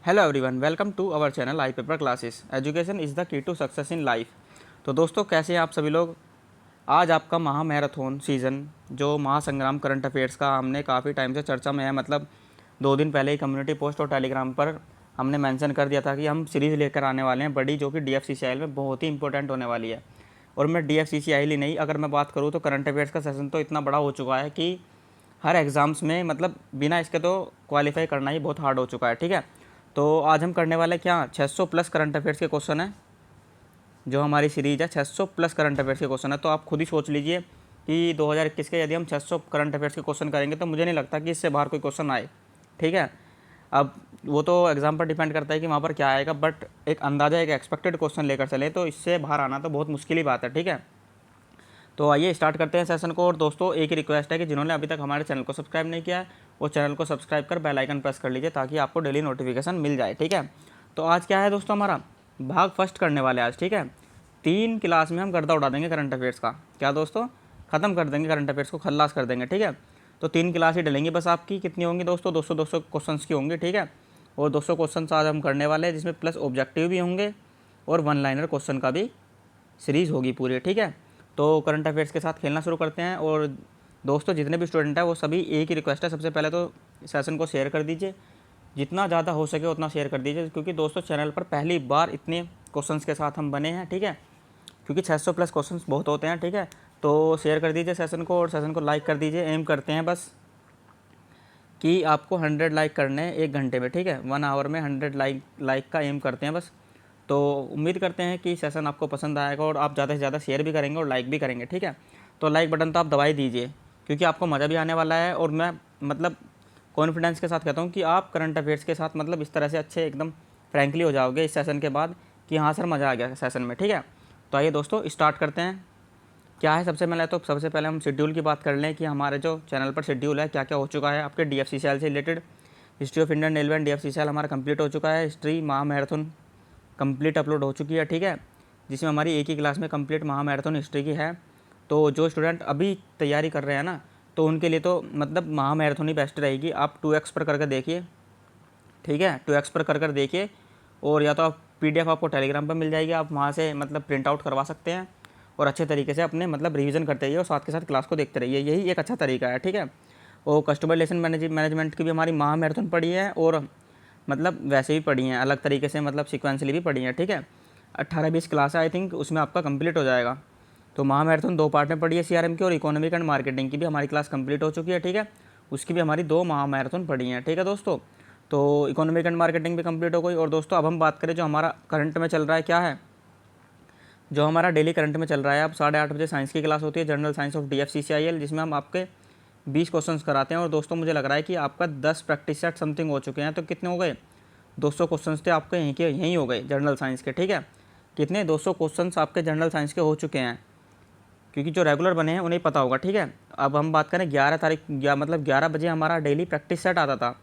Hello everyone, welcome to our channel I paper classes. Education is the key to success in life. तो दोस्तों, कैसे हैं आप सभी लोग। आज आपका महामैराथन सीज़न जो महासंग्राम करंट अफेयर्स का हमने काफ़ी टाइम से चर्चा में है, मतलब 2 दिन पहले ही कम्युनिटी पोस्ट और टेलीग्राम पर हमने मेंशन कर दिया था कि हम सीरीज़ लेकर आने वाले हैं बड़ी, जो कि DFCCIL में बहुत ही इंपॉर्टेंट होने वाली है। और मैं DFCCIL ही नहीं, अगर मैं बात करूँ तो करंट अफेयर्स का सेशन तो इतना बड़ा हो चुका है कि हर एग्ज़ाम्स में मतलब बिना इसके तो क्वालिफाई करना ही बहुत हार्ड हो चुका है। ठीक है, तो आज हम करने वाले क्या 600 प्लस करंट अफेयर्स के क्वेश्चन है। जो हमारी सीरीज़ है 600 प्लस करंट अफेयर्स के क्वेश्चन है, तो आप खुद ही सोच लीजिए कि 2021 के यदि हम 600 करंट अफेयर्स के क्वेश्चन करेंगे तो मुझे नहीं लगता कि इससे बाहर कोई क्वेश्चन आए। ठीक है, अब वो तो एग्ज़ाम पर डिपेंड करता है कि वहाँ पर क्या आएगा, बट एक अंदाज़ा, एक एक्सपेक्टेड क्वेश्चन लेकर चले तो इससे बाहर आना तो बहुत मुश्किल ही बात है। ठीक है, तो आइए स्टार्ट करते हैं सेशन को। और दोस्तों, एक ही रिक्वेस्ट है कि जिन्होंने अभी तक हमारे चैनल को सब्सक्राइब नहीं किया है वो चैनल को सब्सक्राइब कर बेल आइकन प्रेस कर लीजिए ताकि आपको डेली नोटिफिकेशन मिल जाए। ठीक है, तो आज क्या है दोस्तों, हमारा भाग फर्स्ट करने वाले आज। ठीक है, 3 क्लास में हम गर्दा उड़ा देंगे करंट अफेयर्स का। क्या दोस्तों, ख़त्म कर देंगे करंट अफेयर्स को, खल्लास कर देंगे। ठीक है, तो 3 क्लास ही डलेंगी बस। आपकी कितनी होंगी दोस्तों, 200 क्वेश्चन की होंगी। ठीक है, और 200 क्वेश्चन आज हम करने वाले हैं, जिसमें प्लस ऑब्जेक्टिव भी होंगे और वन लाइनर क्वेश्चन का भी सीरीज़ होगी पूरी। ठीक है, तो करंट अफेयर्स के साथ खेलना शुरू करते हैं। और दोस्तों, जितने भी स्टूडेंट हैं वो सभी एक ही रिक्वेस्ट है, सबसे पहले तो सेशन को शेयर कर दीजिए, जितना ज़्यादा हो सके उतना शेयर कर दीजिए, क्योंकि दोस्तों चैनल पर पहली बार इतने क्वेश्चंस के साथ हम बने हैं। ठीक है, क्योंकि 600 प्लस क्वेश्चंस बहुत होते हैं। ठीक है, तो शेयर कर दीजिए सेशन को और सेशन को लाइक कर दीजिए। एम करते हैं बस कि आपको 100 लाइक करने हैं 1 घंटे में। ठीक है, 1 आवर में 100 लाइक का एम करते हैं बस। तो उम्मीद करते हैं कि सेशन आपको पसंद आएगा और आप ज़्यादा से ज़्यादा शेयर भी करेंगे और लाइक भी करेंगे। ठीक है, तो लाइक बटन तो आप दबा ही दीजिए, क्योंकि आपको मज़ा भी आने वाला है। और मैं मतलब कॉन्फिडेंस के साथ कहता हूँ कि आप करंट अफेयर्स के साथ मतलब इस तरह से अच्छे एकदम फ्रैंकली हो जाओगे इस सेशन के बाद कि हाँ सर, मज़ा आ गया सेशन में। ठीक है, तो आइए दोस्तों स्टार्ट करते हैं। क्या है सबसे पहले हम शेड्यूल की बात कर लें कि हमारे जो चैनल पर शेड्यूल है क्या क्या हो चुका है आपके DFCCIL से related. History of Indian railway and DFCCIL हमारा कंप्लीट हो चुका है। हिस्ट्री महामैराथन कंप्लीट अपलोड हो चुकी है। ठीक है, जिसमें हमारी एक ही क्लास में कंप्लीट महामैराथन हिस्ट्री की है। तो जो स्टूडेंट अभी तैयारी कर रहे हैं ना, तो उनके लिए तो मतलब महामैराथन ही बेस्ट रहेगी। आप 2x पर करके देखिए। ठीक है, 2x पर कर देखिए, और या तो आप PDF आपको टेलीग्राम पर मिल जाएगी, आप वहाँ से मतलब प्रिंट आउट करवा सकते हैं और अच्छे तरीके से अपने मतलब रिवीजन करते रहिए और साथ के साथ क्लास को देखते रहिए। यही एक अच्छा तरीका है। ठीक है, और कस्टमर रिलेशन मैनेजमेंट की भी हमारी महामैराथन पड़ी है और मतलब वैसे भी पढ़ी हैं अलग तरीके से, मतलब सिक्वेंसली भी पढ़ी हैं। ठीक है, 18-20 क्लास है आई थिंक, उसमें आपका कंप्लीट हो जाएगा। तो महामैराथन 2 पार्ट में पढ़ी है CRM की, और इकोनॉमिक एंड मार्केटिंग की भी हमारी क्लास कंप्लीट हो चुकी है। ठीक है, उसकी भी हमारी 2 महामैराथन पढ़ी हैं। ठीक है दोस्तों, तो इकोनॉमिक एंड मार्केटिंग भी कंप्लीट हो गई। और दोस्तों, अब हम बात करें जो हमारा करंट में चल रहा है, क्या है जो हमारा डेली करंट में चल रहा है। अब 8:30 बजे साइंस की क्लास होती है, जनरल साइंस ऑफ DFCCIL, जिसमें हम आपके 20 क्वेश्चंस कराते हैं। और दोस्तों, मुझे लग रहा है कि आपका 10 प्रैक्टिस सेट समथिंग हो चुके हैं। तो कितने हो गए, 200 क्वेश्चंस थे आपके यहीं हो गए जनरल साइंस के। ठीक है, कितने 200 क्वेश्चंस आपके जनरल साइंस के हो चुके हैं, क्योंकि जो रेगुलर बने हैं उन्हें पता होगा। ठीक है, अब हम बात करें 11 तारीख, मतलब 11 बजे हमारा डेली प्रैक्टिस सेट आता था,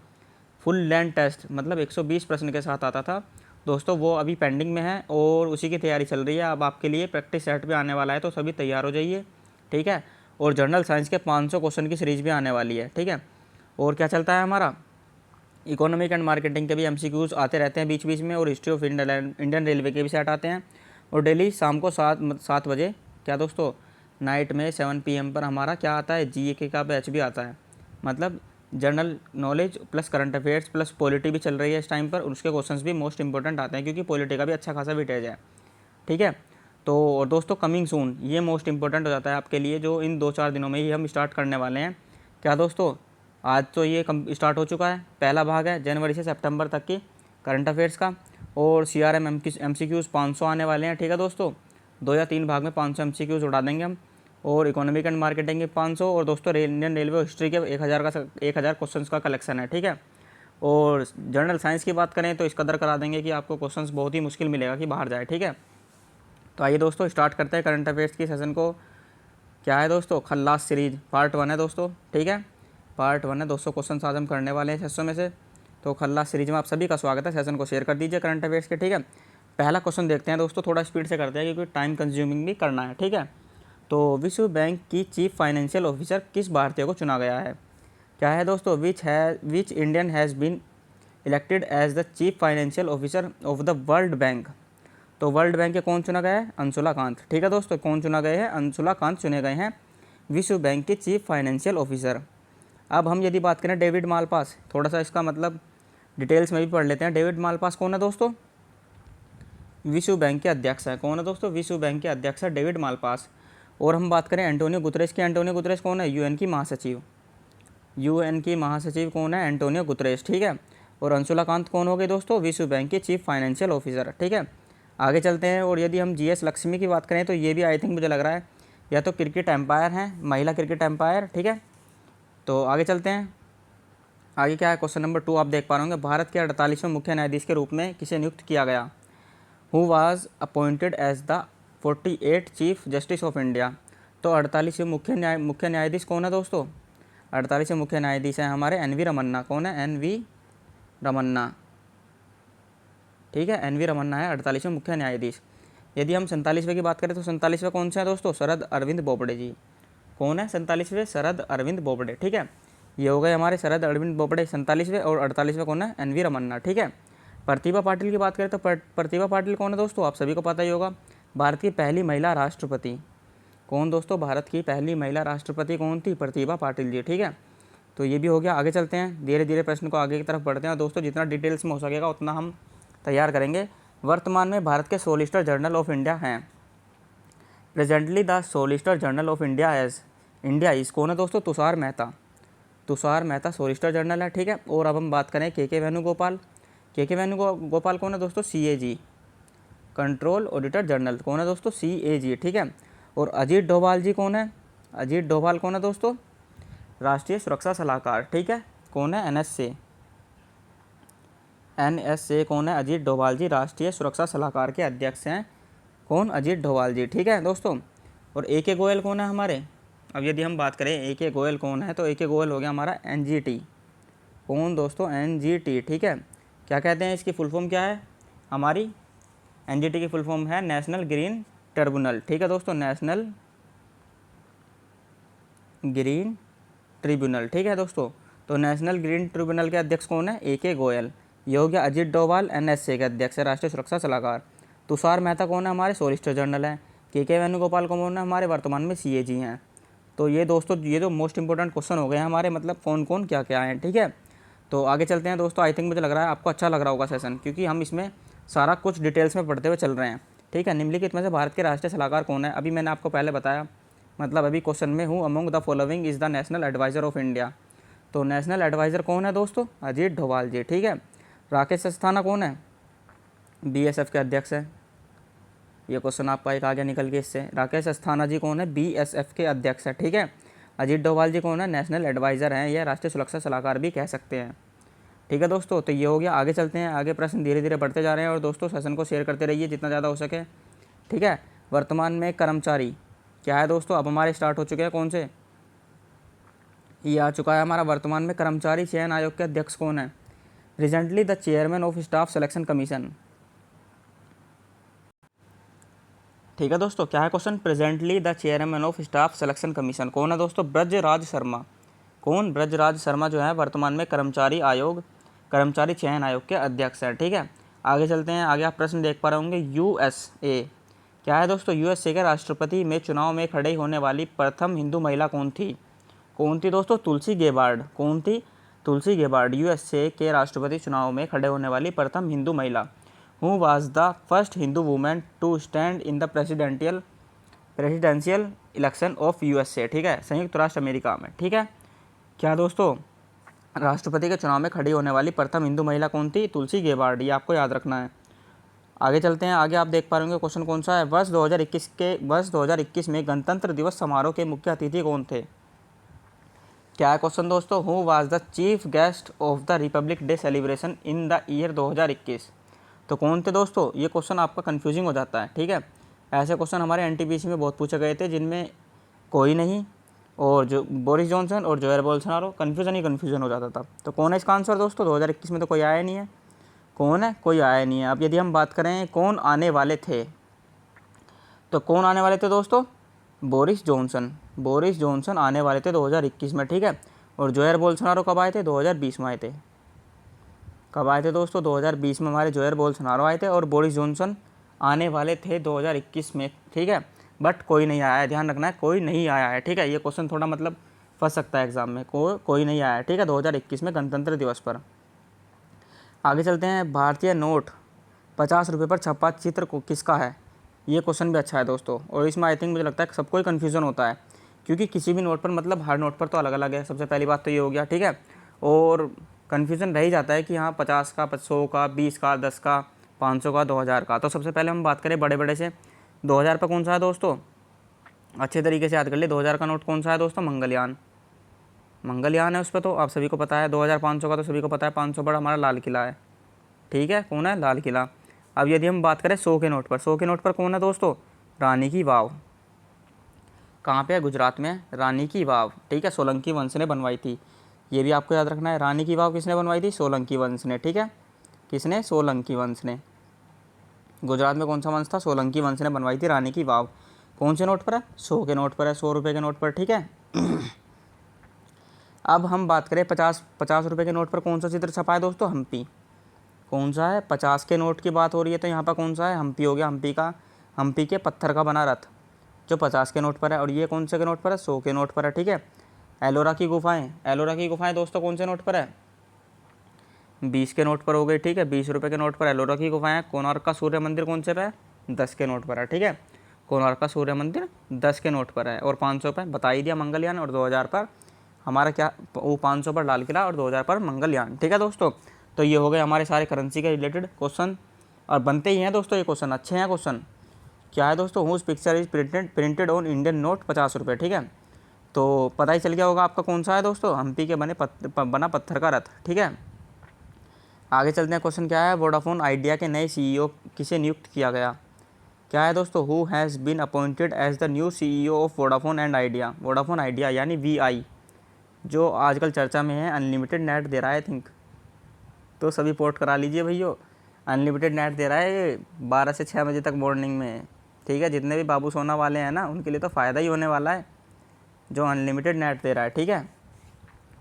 फुल लेंथ टेस्ट, मतलब 120 प्रश्न के साथ आता था। दोस्तों, वो अभी पेंडिंग में है और उसी की तैयारी चल रही है। अब आपके लिए प्रैक्टिस सेट भी आने वाला है, तो सभी तैयार हो जाइए। ठीक है, और जनरल साइंस के 500 क्वेश्चन की सीरीज भी आने वाली है। ठीक है, और क्या चलता है हमारा, इकोनॉमिक एंड मार्केटिंग के भी MCQs आते रहते हैं बीच बीच में, और हिस्ट्री ऑफ इंडियन रेलवे के भी सेट आते हैं। और डेली शाम को 7 बजे, क्या दोस्तों, नाइट में 7 PM पर हमारा क्या आता है, GK का बैच भी आता है। मतलब general knowledge plus current affairs plus polity भी चल रही है इस टाइम पर, और उसके क्वेश्चंस भी मोस्ट इंपॉर्टेंट आते हैं, क्योंकि पॉलिटी का भी अच्छा खासा वेटेज है। ठीक है, तो और दोस्तों, कमिंग सून ये मोस्ट इंपॉर्टेंट हो जाता है आपके लिए, जो इन 2-4 दिनों में ही हम स्टार्ट करने वाले हैं। क्या दोस्तों, आज तो ये स्टार्ट हो चुका है, पहला भाग है जनवरी से सितंबर तक की करंट अफेयर्स का, और CRM MCQs 500 आने वाले हैं। ठीक है दोस्तों, 2 या 3 भाग में 500 MCQs उड़ा देंगे हम, और इकोनॉमिक एंड मार्केटिंग के 500, और दोस्तों इंडियन रेलवे हिस्ट्री के 1000 क्वेश्चन का कलेक्शन है। ठीक है, और जनरल साइंस की बात करें तो इस कदर करा देंगे कि आपको क्वेश्चंस बहुत ही मुश्किल मिलेगा कि बाहर जाए। ठीक है, तो आइए दोस्तों स्टार्ट करते हैं करंट अफेयर्स की सेशन को। क्या है दोस्तों, खल्लास सीरीज पार्ट 1 है दोस्तों। ठीक है, पार्ट 1 है, 200 क्वेश्चन आज हम करने वाले हैं 600 में से। तो खल्लास सीरीज में आप सभी का स्वागत है। सेशन को शेयर कर दीजिए करंट अफेयर्स के। ठीक है, पहला क्वेश्चन देखते हैं दोस्तों, थोड़ा स्पीड से करते हैं क्योंकि टाइम कंज्यूमिंग भी करना है। ठीक है, तो विश्व बैंक की चीफ फाइनेंशियल ऑफिसर किस भारतीय को चुना गया है। क्या है दोस्तों, which Indian has been elected as the chief financial officer of the world bank. तो वर्ल्ड बैंक के कौन चुना गया है? अंशुला कांत। ठीक है दोस्तों, कौन चुना गए हैं? अंशुला कांत चुने गए हैं विश्व बैंक के चीफ फाइनेंशियल ऑफिसर। अब हम यदि बात करें डेविड मालपास, थोड़ा सा इसका मतलब डिटेल्स में भी पढ़ लेते हैं। डेविड मालपास कौन है दोस्तों? विश्व बैंक के अध्यक्ष हैं। कौन है दोस्तों? विश्व बैंक के अध्यक्ष है डेविड मालपास। और हम बात करें एंटोनियो गुतरेश की, एंटोनियो गुतरेश कौन है? यूएन की महासचिव। यूएन की महासचिव कौन है? Antonio Guterres. ठीक है। और अंशुला कांत कौन हो गए दोस्तों? विश्व बैंक के चीफ फाइनेंशियल ऑफिसर। ठीक है, आगे चलते हैं। और यदि हम जीएस लक्ष्मी की बात करें तो ये भी आई थिंक मुझे लग रहा है या तो क्रिकेट एम्पायर हैं, महिला क्रिकेट एम्पायर। ठीक है, तो आगे चलते हैं। आगे क्या है? क्वेश्चन नंबर 2 आप देख पा रहे होंगे। भारत के 48वें मुख्य न्यायाधीश के रूप में किसे नियुक्त किया गया? Who was appointed as the 48 chief justice of India. तो 48वें मुख्य न्यायाधीश कौन है दोस्तों? 48वें मुख्य न्यायाधीश हैं हमारे एन वी रमन्ना। कौन है? N V Ramana. ठीक है, एन वी रमन्ना है 48वें मुख्य न्यायाधीश। यदि हम 47वें की बात करें तो 47वें कौन से हैं दोस्तों? शरद अरविंद बोबडे जी। कौन है 47वें? शरद अरविंद बोबडे। ठीक है, ये हो गए हमारे शरद अरविंद बोबडे 47वें। और 48वें कौन है? N V Ramana. ठीक है, प्रतिभा पाटिल की बात करें तो प्रतिभा पाटिल कौन है दोस्तों? आप सभी को पता ही होगा, भारत की पहली महिला राष्ट्रपति। कौन दोस्तों? भारत की पहली महिला राष्ट्रपति कौन थी? प्रतिभा पाटिल जी। ठीक है, तो ये भी हो गया। आगे चलते हैं, धीरे धीरे प्रश्न को आगे की तरफ बढ़ते हैं। और दोस्तों जितना डिटेल्स में हो सकेगा उतना हम तैयार करेंगे। वर्तमान में भारत के सोलिसिटर जनरल ऑफ इंडिया हैं। Presently the solicitor general of India is कौन है दोस्तों? तुषार मेहता। तुषार मेहता सोलिसिटर जनरल है। ठीक है, और अब हम बात करें के वेणुगोपाल। के वेणुगोपाल कौन है दोस्तों? CAG, control auditor general. कौन है दोस्तों? CAG। ठीक है, और अजीत डोभाल जी कौन है? अजीत डोभाल कौन है दोस्तों? राष्ट्रीय सुरक्षा सलाहकार। ठीक है, कौन है? NSA कौन है? अजीत डोभाल जी राष्ट्रीय सुरक्षा सलाहकार के अध्यक्ष हैं। कौन? अजीत डोभाल जी। ठीक है दोस्तों, और AK गोयल कौन है हमारे? अब यदि हम बात करें AK गोयल कौन है, तो AK गोयल हो गया हमारा NGT। कौन दोस्तों? NGT। ठीक है, क्या कहते हैं? इसकी फुल फॉर्म क्या है हमारी? NGT की फुल फॉर्म है नेशनल ग्रीन ट्रिब्यूनल। ठीक है दोस्तों, नेशनल ग्रीन ट्रिब्यूनल। ठीक है दोस्तों, तो नेशनल ग्रीन ट्रिब्यूनल के अध्यक्ष कौन है? AK गोयल। ये हो गया अजीत डोभाल NSA के अध्यक्ष है, राष्ट्रीय सुरक्षा सलाहकार। तुषार मेहता कौन है? हमारे सोलिसिटर जनरल हैं। के वेणुगोपाल कौन है? हमारे वर्तमान में CAG हैं। तो ये दोस्तों ये जो मोस्ट इंपॉर्टेंट क्वेश्चन हो गए हैं हमारे, मतलब कौन कौन क्या क्या हैं। ठीक है, तो आगे चलते हैं दोस्तों। आई थिंक मुझे लग रहा है आपको अच्छा लग रहा होगा सेशन, क्योंकि हम इसमें सारा कुछ डिटेल्स में पढ़ते हुए चल रहे हैं। ठीक है, निम्नलिखित में से भारत के राष्ट्रीय सलाहकार कौन है? अभी मैंने आपको पहले बताया, मतलब अभी क्वेश्चन में हूँ, among the following is the national adviser of India. तो नेशनल एडवाइज़र कौन है दोस्तों? अजीत डोभाल जी। ठीक है, राकेश अस्थाना कौन है? BSF के अध्यक्ष हैं। ये क्वेश्चन आपका एक आगे निकल के इससे। राकेश अस्थाना जी कौन है? BSF के अध्यक्ष है। ठीक है, अजीत डोभाल जी कौन है? नेशनल एडवाइज़र हैं, या राष्ट्रीय सुरक्षा सलाहकार भी कह सकते हैं। ठीक है दोस्तों, तो ये हो गया। आगे चलते हैं, आगे प्रश्न धीरे धीरे बढ़ते जा रहे हैं। और दोस्तों सेशन को शेयर करते रहिए जितना ज़्यादा हो सके। ठीक है, वर्तमान में कर्मचारी क्या है दोस्तों? अब हमारे स्टार्ट हो चुके हैं कौन से? ये आ चुका है हमारा वर्तमान में कर्मचारी चयन आयोग के अध्यक्ष कौन है? Recently the chairman of staff selection commission. ठीक है दोस्तों, क्या है question? Presently the chairman of staff selection commission कौन है दोस्तों? ब्रजराज शर्मा। कौन? ब्रजराज शर्मा जो है वर्तमान में कर्मचारी चयन आयोग के अध्यक्ष है। ठीक है, आगे चलते हैं। आगे आप प्रश्न देख पा रहे होंगे। USA क्या है दोस्तों? USA के राष्ट्रपति में चुनाव में खड़ी होने वाली प्रथम हिंदू महिला कौन थी? कौन थी दोस्तों? तुलसी गेबार्ड। कौन थी? तुलसी गेबार्ड। USA के राष्ट्रपति चुनाव में खड़े होने वाली प्रथम हिंदू महिला। Who was the first Hindu women to stand in the presidential election of USA। ठीक है, संयुक्त राष्ट्र अमेरिका में। ठीक है, क्या दोस्तों? राष्ट्रपति के चुनाव में खड़ी होने वाली प्रथम हिंदू महिला कौन थी? तुलसी गेबार्ड। ये आपको याद रखना है। आगे चलते हैं। आगे आप देख पा रहे होंगे क्वेश्चन कौन सा है? वर्ष 2021 में गणतंत्र दिवस समारोह के मुख्य अतिथि कौन थे? क्या है क्वेश्चन दोस्तों? Who was the chief guest of the Republic day celebration in the year 2021। तो कौन थे दोस्तों? ये क्वेश्चन आपका कन्फ्यूजिंग हो जाता है। ठीक है, ऐसे क्वेश्चन हमारे NTPC में बहुत पूछे गए थे, जिनमें कोई नहीं, और जो बोरिस जॉनसन और जोयर बोल्सोनारो, कन्फ्यूजन हो जाता था। तो कौन है इसका आंसर दोस्तों? 2021 में तो कोई आया नहीं है। कौन है? कोई आया नहीं है। अब यदि हम बात करें कौन आने वाले थे, तो कौन आने वाले थे दोस्तों? बोरिस जॉनसन आने वाले थे 2021 में। ठीक है, और जोयर बोल्सोनारो कब आए थे? 2020 में आए थे। कब आए थे दोस्तों? 2020 में हमारे जोयर बोल्सोनारो आए थे और बोरिस जॉनसन आने वाले थे 2021 में, ठीक है। बट कोई नहीं आया है, ध्यान रखना है, कोई नहीं आया है, ठीक है। ये क्वेश्चन थोड़ा मतलब फंस सकता है एग्जाम में, कोई नहीं आया है, ठीक है, 2021 में गणतंत्र दिवस पर। आगे चलते हैं। भारतीय नोट 50 रुपये पर छपा चित्र को किसका है? ये क्वेश्चन भी अच्छा है दोस्तों, और इसमें आई थिंक मुझे लगता है कि सबको ही कन्फ्यूज़न होता है, क्योंकि किसी भी नोट पर मतलब हर नोट पर तो अलग अलग है। सबसे पहली बात तो ये हो गया, ठीक है। और कन्फ्यूज़न रह ही जाता है कि हाँ 50 का, 100 का, 20 का, 10 का, 500 का, 2000 का। तो सबसे पहले हम बात करें बड़े बड़े से, 2000 पर कौन सा है दोस्तों? अच्छे तरीके से याद कर ले, 2000 का नोट कौन सा है दोस्तों? मंगलयान, मंगलयान है उस पर, तो आप सभी को पता है। 2500 का तो सभी को पता है, 500 पर हमारा लाल किला है, ठीक है। कौन है? लाल किला। अब यदि हम बात करें 100 के नोट पर, 100 के नोट पर कौन है दोस्तों? रानी की वाव। कहाँ पे है? गुजरात में रानी की वाव, ठीक है। सोलंकी वंश ने बनवाई थी, ये भी आपको याद रखना है। रानी की वाव किसने बनवाई थी? सोलंकी वंश ने, ठीक है। किसने? सोलंकी वंश ने। गुजरात में कौन सा वंश था? सोलंकी वंश ने बनवाई थी रानी की वाव। कौन से नोट पर है? 100 के नोट पर है, 100 रुपये के नोट पर, ठीक है। अब हम बात करें 50 रुपये के नोट पर कौन सा चित्र छपा है दोस्तों? हम्पी। कौन सा है? 50 के नोट की बात हो रही है तो यहाँ पर कौन सा है? हम्पी हो गया। हम्पी के पत्थर का बना रथ जो 50 के नोट पर है। और ये कौन से के नोट पर है? 100 के नोट पर है, ठीक है। एलोरा की गुफाएं दोस्तों कौन से नोट पर है? 20 के नोट पर हो गई, ठीक है। 20 रुपये के नोट पर एलोरा की गुफाएं। कोणार्क का सूर्य मंदिर कौन से पे है? 10 के नोट पर है, ठीक है। कोणार्क का सूर्य मंदिर 10 के नोट पर है। और 500 पे बता ही दिया मंगलयान, और 2000 पर हमारा क्या? वो 500 पर लाल किला और 2000 पर मंगलयान, ठीक है दोस्तों। तो ये हो गए हमारे सारे करेंसी के रिलेटेड क्वेश्चन, और बनते ही हैं दोस्तों ये क्वेश्चन, अच्छे हैं क्वेश्चन। क्या है दोस्तों? Whose picture is printed on Indian note 50 रुपये, ठीक है। तो पता ही चल गया होगा आपका कौन सा है दोस्तों? हम्पी के बना पत्थर का रथ, ठीक है। आगे चलते हैं। क्वेश्चन क्या है? वोडाफोन आइडिया के नए CEO किसे नियुक्त किया गया? क्या है दोस्तों? Who has been appointed as the new CEO of Vodafone and Idea. Vodafone Idea यानी VI, जो आजकल चर्चा में है, अनलिमिटेड नेट दे रहा है आई थिंक, तो सभी पोर्ट करा लीजिए भैया। अनलिमिटेड नेट दे रहा है ये 12 से 6 बजे तक मॉर्निंग में, ठीक है। जितने भी बाबू सोना वाले हैं ना, उनके लिए तो फ़ायदा ही होने वाला है, जो अनलिमिटेड नेट दे रहा है, ठीक है।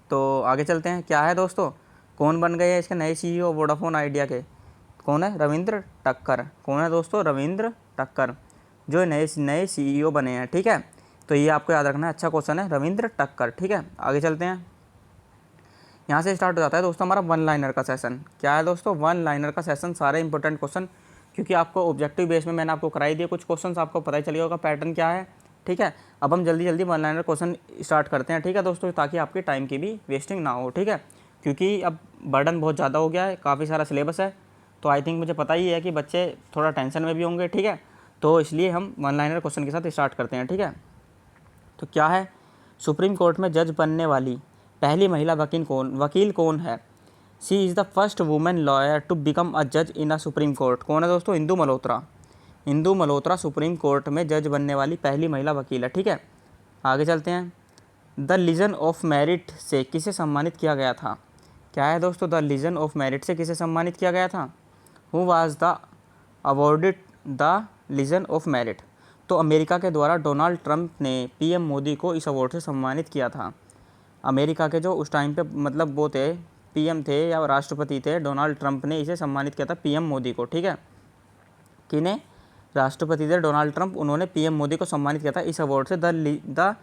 तो आगे चलते हैं। क्या है दोस्तों? कौन बन गए हैं इसके नए CEO वोडाफोन आइडिया के? कौन है? रविंद्र टक्कर। कौन है दोस्तों? रविंद्र टक्कर, जो नए CEO बने हैं, ठीक है। तो ये आपको याद रखना है, अच्छा क्वेश्चन है, रविंद्र टक्कर, ठीक है। आगे चलते हैं। यहाँ से स्टार्ट हो जाता है दोस्तों हमारा वन लाइनर का सेशन। क्या है दोस्तों? वन लाइनर का सेशन। सारे इंपॉर्टेंट क्वेश्चन, क्योंकि आपको ऑब्जेक्टिव बेस में मैंने आपको कराई दिए कुछ क्वेश्चन, आपको पता ही चल गया होगा पैटर्न क्या है, ठीक है। अब हम जल्दी जल्दी वन लाइनर क्वेश्चन स्टार्ट करते हैं, ठीक है दोस्तों, ताकि आपके टाइम की भी वेस्टिंग ना हो, ठीक है। क्योंकि अब बर्डन बहुत ज़्यादा हो गया है, काफ़ी सारा सिलेबस है, तो आई थिंक मुझे पता ही है कि बच्चे थोड़ा टेंशन में भी होंगे, ठीक है। तो इसलिए हम वन लाइनर क्वेश्चन के साथ स्टार्ट करते हैं, ठीक है। तो क्या है? सुप्रीम कोर्ट में जज बनने वाली पहली महिला वकील कौन है? She is the first women lawyer to become a जज इन अ सुप्रीम कोर्ट। कौन है दोस्तों? इंदु मल्होत्रा। इंदु मल्होत्रा सुप्रीम कोर्ट में जज बनने वाली पहली महिला वकील है, ठीक है। आगे चलते हैं। द लीजन ऑफ मेरिट से किसे सम्मानित किया गया था? क्या है दोस्तों? द लीजन ऑफ मेरिट से किसे सम्मानित किया गया था? Who was the awarded the legion of merit? तो अमेरिका के द्वारा डोनाल्ड ट्रंप ने PM मोदी को इस अवार्ड से सम्मानित किया था। अमेरिका के जो उस टाइम पे मतलब वो थे, PM थे या राष्ट्रपति थे, डोनाल्ड ट्रंप ने इसे सम्मानित किया था PM मोदी को, ठीक है। किन्हें? राष्ट्रपति थे डोनाल्ड ट्रंप, उन्होंने PM मोदी को सम्मानित किया था इस अवार्ड से, द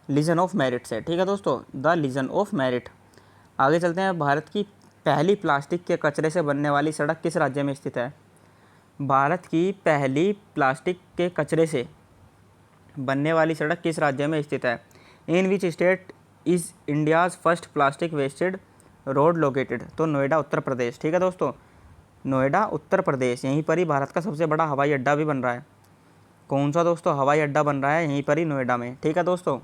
लीजन ऑफ मेरिट से, ठीक है दोस्तों, द लीजन ऑफ मेरिट। आगे चलते हैं। भारत की पहली प्लास्टिक के कचरे से बनने वाली सड़क किस राज्य में स्थित है? भारत की पहली प्लास्टिक के कचरे से बनने वाली सड़क किस राज्य में स्थित है? In which state is India's first plastic wasted road located? तो नोएडा उत्तर प्रदेश, ठीक है दोस्तों, नोएडा उत्तर प्रदेश। यहीं पर ही भारत का सबसे बड़ा हवाई अड्डा भी बन रहा है। कौन सा दोस्तों? हवाई अड्डा बन रहा है यहीं पर ही नोएडा में, ठीक है दोस्तों।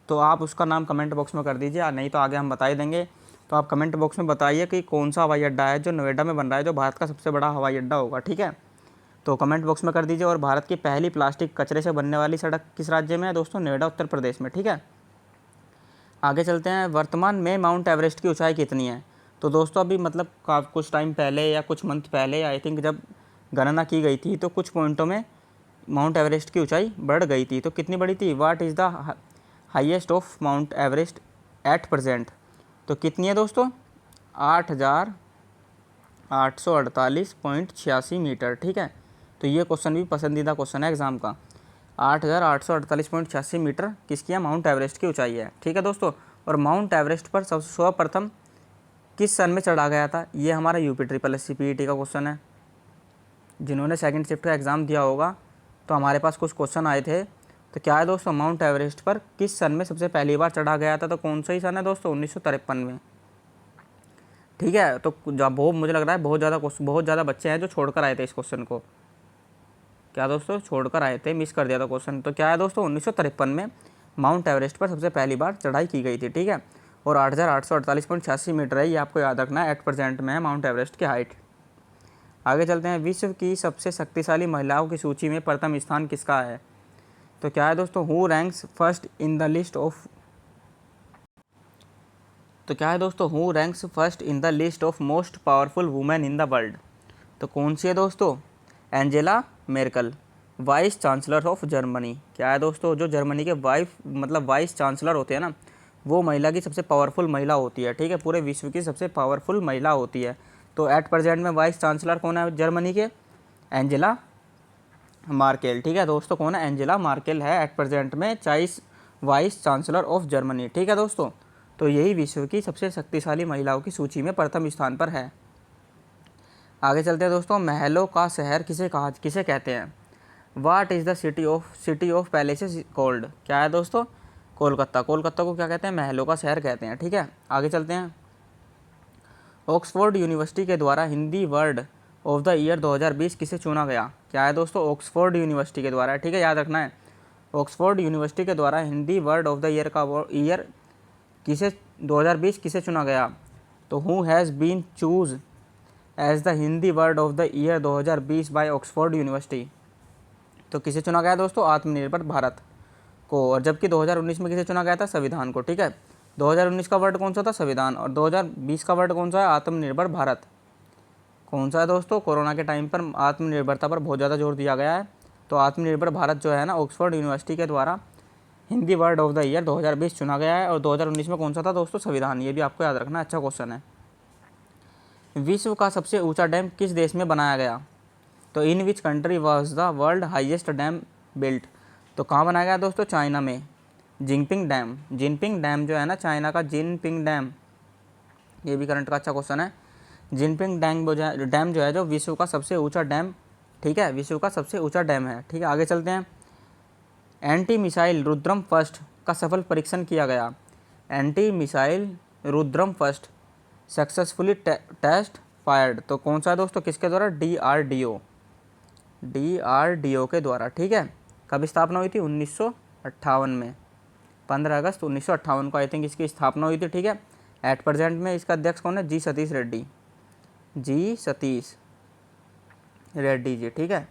तो आप उसका नाम कमेंट बॉक्स में कर दीजिए, नहीं तो आगे हम बता ही देंगे। तो आप कमेंट बॉक्स में बताइए कि कौन सा हवाई अड्डा है जो नोएडा में बन रहा है, जो भारत का सबसे बड़ा हवाई अड्डा होगा, ठीक है। तो कमेंट बॉक्स में कर दीजिए। और भारत की पहली प्लास्टिक कचरे से बनने वाली सड़क किस राज्य में है दोस्तों? नोएडा उत्तर प्रदेश में, ठीक है। आगे चलते हैं। वर्तमान में माउंट एवरेस्ट की ऊंचाई कितनी है? तो दोस्तों अभी मतलब कुछ टाइम पहले या कुछ मंथ पहले आई थिंक जब गणना की गई थी, तो कुछ पॉइंटों में माउंट एवरेस्ट की ऊंचाई बढ़ गई थी। तो कितनी बढ़ी थी? What is the highest of mount Everest at present? तो कितनी है दोस्तों? 848.86 मीटर। ठीक है, तो ये क्वेश्चन भी पसंदीदा क्वेश्चन है एग्ज़ाम का। 8,848.86 मीटर किसकी है? माउंट एवरेस्ट की ऊंचाई है। ठीक है दोस्तों, और माउंट एवरेस्ट पर सर्वप्रथम किस सन में चढ़ा गया था? ये हमारा UP triple S C PET का क्वेश्चन है। जिन्होंने सेकंड शिफ्ट का एग्ज़ाम दिया होगा तो हमारे पास कुछ क्वेश्चन आए थे। तो क्या है दोस्तों, माउंट एवरेस्ट पर किस सन में सबसे पहली बार चढ़ा गया था? तो कौन सा ही सन है दोस्तों? 1953 में। ठीक है, तो जब बहुत मुझे लग रहा है बहुत ज़्यादा बच्चे हैं जो छोड़कर आए थे इस क्वेश्चन को। क्या दोस्तों, छोड़कर आए थे, मिस कर दिया था क्वेश्चन। तो क्या है दोस्तों, 1953 में माउंट एवरेस्ट पर सबसे पहली बार चढ़ाई की गई थी। ठीक है, और 8,848.86 मीटर है, ये आपको याद रखना है। एट प्रेजेंट में है माउंट एवरेस्ट की हाइट। आगे चलते हैं। विश्व की सबसे शक्तिशाली महिलाओं की सूची में प्रथम स्थान किसका है? तो क्या है दोस्तों, who ranks first in the list of तो क्या है दोस्तों, who ranks first in the list of most powerful women in the world? तो कौन सी है दोस्तों? Angela Merkel, vice chancellor of Germany. क्या है दोस्तों, जो जर्मनी के वाइस चांसलर होते हैं ना, वो महिला की सबसे पावरफुल महिला होती है। ठीक है, पूरे विश्व की सबसे पावरफुल महिला होती है। तो एट प्रेजेंट में वाइस चांसलर कौन है जर्मनी के? Angela Merkel. ठीक है दोस्तों, कौन है? एंजेला मार्केल है एट प्रेजेंट में वाइस चांसलर ऑफ जर्मनी। ठीक है दोस्तों, तो यही विश्व की सबसे शक्तिशाली महिलाओं की सूची में प्रथम स्थान पर है। आगे चलते हैं दोस्तों। महलों का शहर किसे कहते हैं? What is the city of palaces called? क्या है दोस्तों? कोलकाता। कोलकाता को क्या कहते हैं? महलों का शहर कहते हैं। ठीक है, आगे चलते हैं। ऑक्सफोर्ड यूनिवर्सिटी के द्वारा Hindi word of the year 2020 किसे चुना गया? क्या है दोस्तों? ऑक्सफोर्ड यूनिवर्सिटी के द्वारा। ठीक है, याद रखना है। ऑक्सफोर्ड यूनिवर्सिटी के द्वारा Hindi word of the year किसे 2020 किसे चुना गया? तो who has been chose as the Hindi word of the year 2020 by Oxford university? तो किसे चुना गया दोस्तों? आत्मनिर्भर भारत को। और जबकि 2019 में किसे चुना गया था? संविधान को। ठीक है, 2019 का वर्ड कौन सा था? संविधान। और 2020 का वर्ड कौन सा है? आत्मनिर्भर भारत। कौन सा है दोस्तों? कोरोना के टाइम पर आत्मनिर्भरता पर बहुत ज़्यादा जोर दिया गया है। तो आत्मनिर्भर भारत जो है ना, ऑक्सफोर्ड यूनिवर्सिटी के द्वारा Hindi word of the year 2020 चुना गया है। और 2019 में कौन सा था दोस्तों? संविधान। ये भी आपको याद रखना, अच्छा क्वेश्चन है। विश्व का सबसे ऊंचा डैम किस देश में बनाया गया? तो in which country was the world highest dam built? तो कहाँ बनाया गया दोस्तों? चाइना में। जिनपिंग डैम जो है ना, चाइना का जिनपिंग डैम, ये भी करंट का अच्छा क्वेश्चन है। जिनपिंग डैम जो है जो विश्व का सबसे ऊंचा डैम, ठीक है, विश्व का सबसे ऊंचा डैम है। ठीक है, आगे चलते हैं। एंटी मिसाइल रुद्रम फर्स्ट का सफल परीक्षण किया गया। Anti missile Rudram first successfully test fired. तो कौन सा है दोस्तों? किसके द्वारा? डीआरडीओ के द्वारा। ठीक है, कब स्थापना हुई थी? 1958 में, 15 अगस्त 1958 को आई थिंक इसकी स्थापना हुई थी। ठीक है, एट प्रेजेंट में इसका अध्यक्ष कौन है? जी सतीश रेड्डी जी। ठीक है,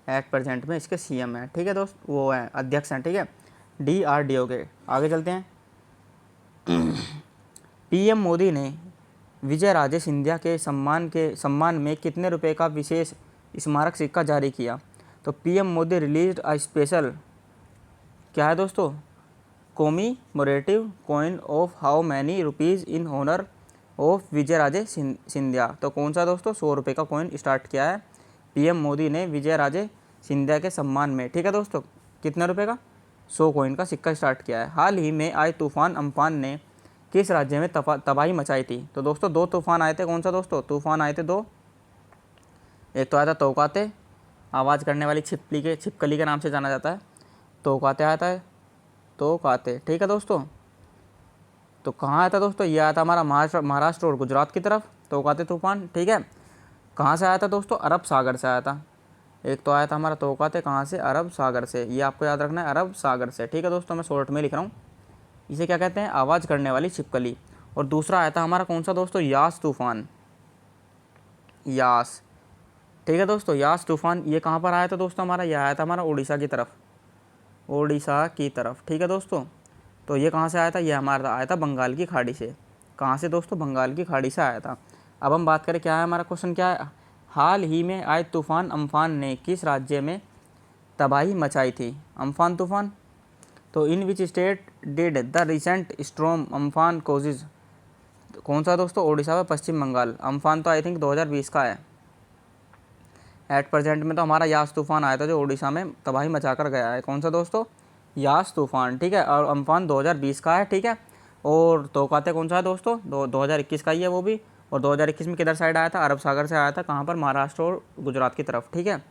एट प्रेजेंट में इसके सीएम हैं। ठीक है दोस्त, वो हैं अध्यक्ष हैं। ठीक है, डीआरडीओ के। आगे चलते हैं। पीएम मोदी ने विजयराजे सिंधिया के सम्मान में कितने रुपए का विशेष स्मारक सिक्का जारी किया? तो PM Modi released a special, क्या है दोस्तों? Commemorative coin of how many rupees in honour of Vijayaraje Scindia. तो कौन सा दोस्तों? 100 रुपये का कॉइन स्टार्ट किया है पीएम मोदी ने विजयराजे सिंधिया के सम्मान में। ठीक है दोस्तों, कितने रुपए का? 100 कॉइन का सिक्का स्टार्ट किया है। हाल ही में आए तूफान अम्फान ने किस राज्य में तबाही मचाई थी? तो दोस्तों 2 तूफान आए थे। कौन सा दोस्तों? तूफान आए थे 2। एक तो आया था तोकाते, आवाज़ करने वाली छिपकली के नाम से जाना जाता है। तोकाते आया था, तोकाते। ठीक है दोस्तों, तो कहाँ आया था दोस्तों? ये आया था हमारा महाराष्ट्र और गुजरात की तरफ, तोकाते तूफान। ठीक है, कहाँ से आया था दोस्तों? अरब सागर से आया था। एक तो आया था हमारा तोकाते, कहाँ से? अरब सागर से। ये आपको याद रखना है, अरब सागर से। ठीक है दोस्तों, मैं शॉर्ट में लिख रहा हूँ। इसे क्या कहते हैं? आवाज़ करने वाली छिपकली। और दूसरा आया था हमारा कौन सा दोस्तों? यास तूफान, यास। ठीक है दोस्तों, यास तूफान ये कहाँ पर आया था दोस्तों? हमारा यह आया था हमारा उड़ीसा की तरफ, ठीक है दोस्तों, तो ये कहाँ से आया था? ये हमारा आया था बंगाल की खाड़ी से। कहाँ से दोस्तों? बंगाल की खाड़ी से आया था। अब हम बात करें, क्या है हमारा क्वेश्चन, क्या है? हाल ही में आए तूफान अम्फान ने किस राज्य में तबाही मचाई थी? अम्फान तूफान। तो in which state did the recent storm Amphan causes? कौन सा दोस्तों? ओडिशा व पश्चिम बंगाल। अम्फान तो आई थिंक 2020 का है। एट प्रेजेंट में तो हमारा यास तूफान आया था जो ओडिशा में तबाही मचा कर गया है। कौन सा दोस्तों? यास तूफान, ठीक है। और अम्फान 2020 का है, ठीक है। और तोकाते कौन सा है दोस्तों? 2021 का ही है वो भी। और 2021 में किधर साइड आया था? अरब सागर से आया था। कहाँ पर? महाराष्ट्र और गुजरात की तरफ, ठीक है।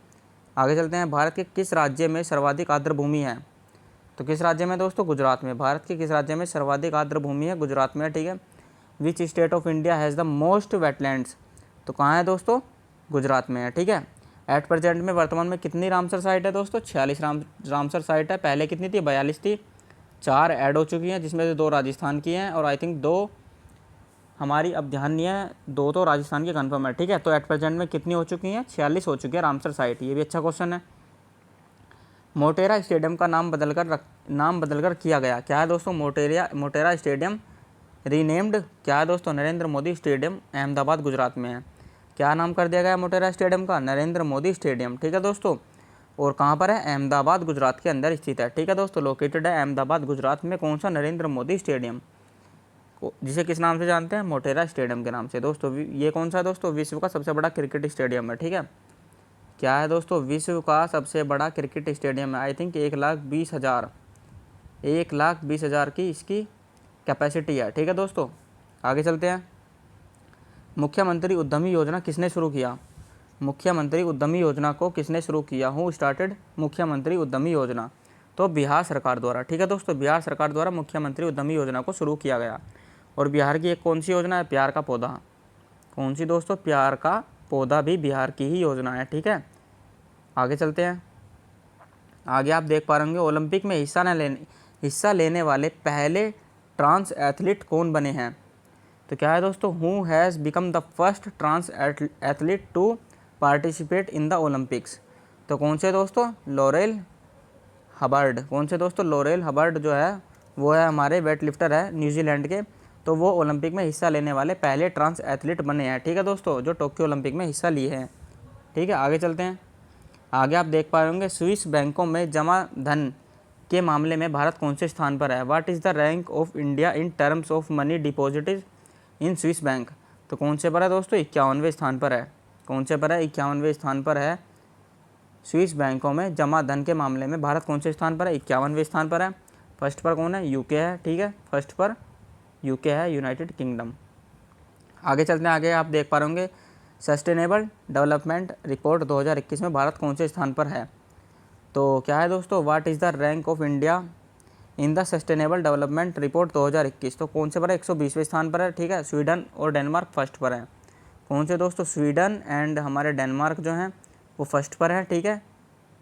आगे चलते हैं। भारत के किस राज्य में सर्वाधिक आर्द्र भूमि है? तो किस राज्य में दोस्तों? गुजरात में। भारत के किस राज्य में सर्वाधिक आर्द्र भूमि है? गुजरात में, ठीक है। Which state of India has the most wetlands? तो कहाँ है दोस्तों? गुजरात में है, ठीक है। एट प्रेजेंट में वर्तमान में कितनी रामसर साइट है दोस्तों? 46 रामसर साइट है। पहले कितनी थी? 42 थी। 4 ऐड हो चुकी हैं, जिसमें से 2 राजस्थान की हैं और आई थिंक 2 हमारी, अब ध्यान नहीं है, 2 तो राजस्थान की कन्फर्म है, ठीक है। तो एट प्रेजेंट में कितनी हो चुकी हैं? 46 हो चुकी है रामसर साइट। ये भी अच्छा क्वेश्चन है। मोटेरा स्टेडियम का नाम बदलकर किया गया, क्या है दोस्तों? मोटेरा स्टेडियम रीनेम्ड, क्या है दोस्तों? नरेंद्र मोदी स्टेडियम, अहमदाबाद गुजरात में है। क्या नाम कर दिया गया मोटेरा स्टेडियम का? नरेंद्र मोदी स्टेडियम, ठीक है दोस्तों। और कहाँ पर है? अहमदाबाद गुजरात के अंदर स्थित है, ठीक है दोस्तों। लोकेटेड है अहमदाबाद गुजरात में। कौन सा? नरेंद्र मोदी स्टेडियम, जिसे किस नाम से जानते हैं? मोटेरा स्टेडियम के नाम से दोस्तों। ये कौन सा है दोस्तों? विश्व का सबसे बड़ा क्रिकेट स्टेडियम है, ठीक है। क्या है दोस्तों? विश्व का सबसे बड़ा क्रिकेट स्टेडियम है। आई थिंक 1,20,000 की इसकी कैपेसिटी है, ठीक है दोस्तों। आगे चलते हैं। मुख्यमंत्री उद्यमी योजना किसने शुरू किया? मुख्यमंत्री उद्यमी योजना को किसने शुरू किया? हु स्टार्टेड मुख्यमंत्री उद्यमी योजना? तो बिहार सरकार द्वारा, ठीक है दोस्तों। बिहार सरकार द्वारा मुख्यमंत्री उद्यमी योजना को शुरू किया गया। और बिहार की एक कौन सी योजना है? प्यार का पौधा। कौन सी दोस्तों? प्यार का पौधा भी बिहार की ही योजना है, ठीक है। आगे चलते हैं। आगे आप देख पा रहे होंगे, ओलंपिक में हिस्सा लेने वाले पहले ट्रांस एथलीट कौन बने हैं? तो क्या है दोस्तों? Who has become the first trans athlete to participate in the Olympics? तो कौन से दोस्तों? Laurel Hubbard. कौन से दोस्तों? लॉरेल हबर्ड जो है वो है हमारे वेट लिफ्टर है न्यूजीलैंड के। तो वो ओलंपिक में हिस्सा लेने वाले पहले ट्रांस एथलीट बने हैं, ठीक है दोस्तों, जो टोक्यो ओलंपिक में हिस्सा लिए हैं, ठीक है। आगे चलते हैं। आगे आप देख पा रहे होंगे, स्विस बैंकों में जमा धन के मामले में भारत कौन से स्थान पर है? What is the rank of India in terms of money deposited in Swiss bank? तो कौन से पर है दोस्तों? 51वें स्थान पर है। कौन से पर है? 51वें स्थान पर है। स्विस बैंकों में जमा धन के मामले में भारत कौन से स्थान पर है? 51वें स्थान पर है। फर्स्ट पर कौन है? यूके है, ठीक है। फर्स्ट पर यूके है, यूनाइटेड किंगडम। आगे चलते हैं। आगे आप देख पा रहे होंगे, सस्टेनेबल डेवलपमेंट रिपोर्ट 2021 में भारत कौन से स्थान पर है? तो क्या है दोस्तों? What is the rank of India in the sustainable development report 2021? तो कौन से पर है? 120वें स्थान पर है, ठीक है। स्वीडन और डेनमार्क फर्स्ट पर है। कौन से दोस्तों? स्वीडन एंड हमारे डेनमार्क जो हैं वो फर्स्ट पर है, ठीक है।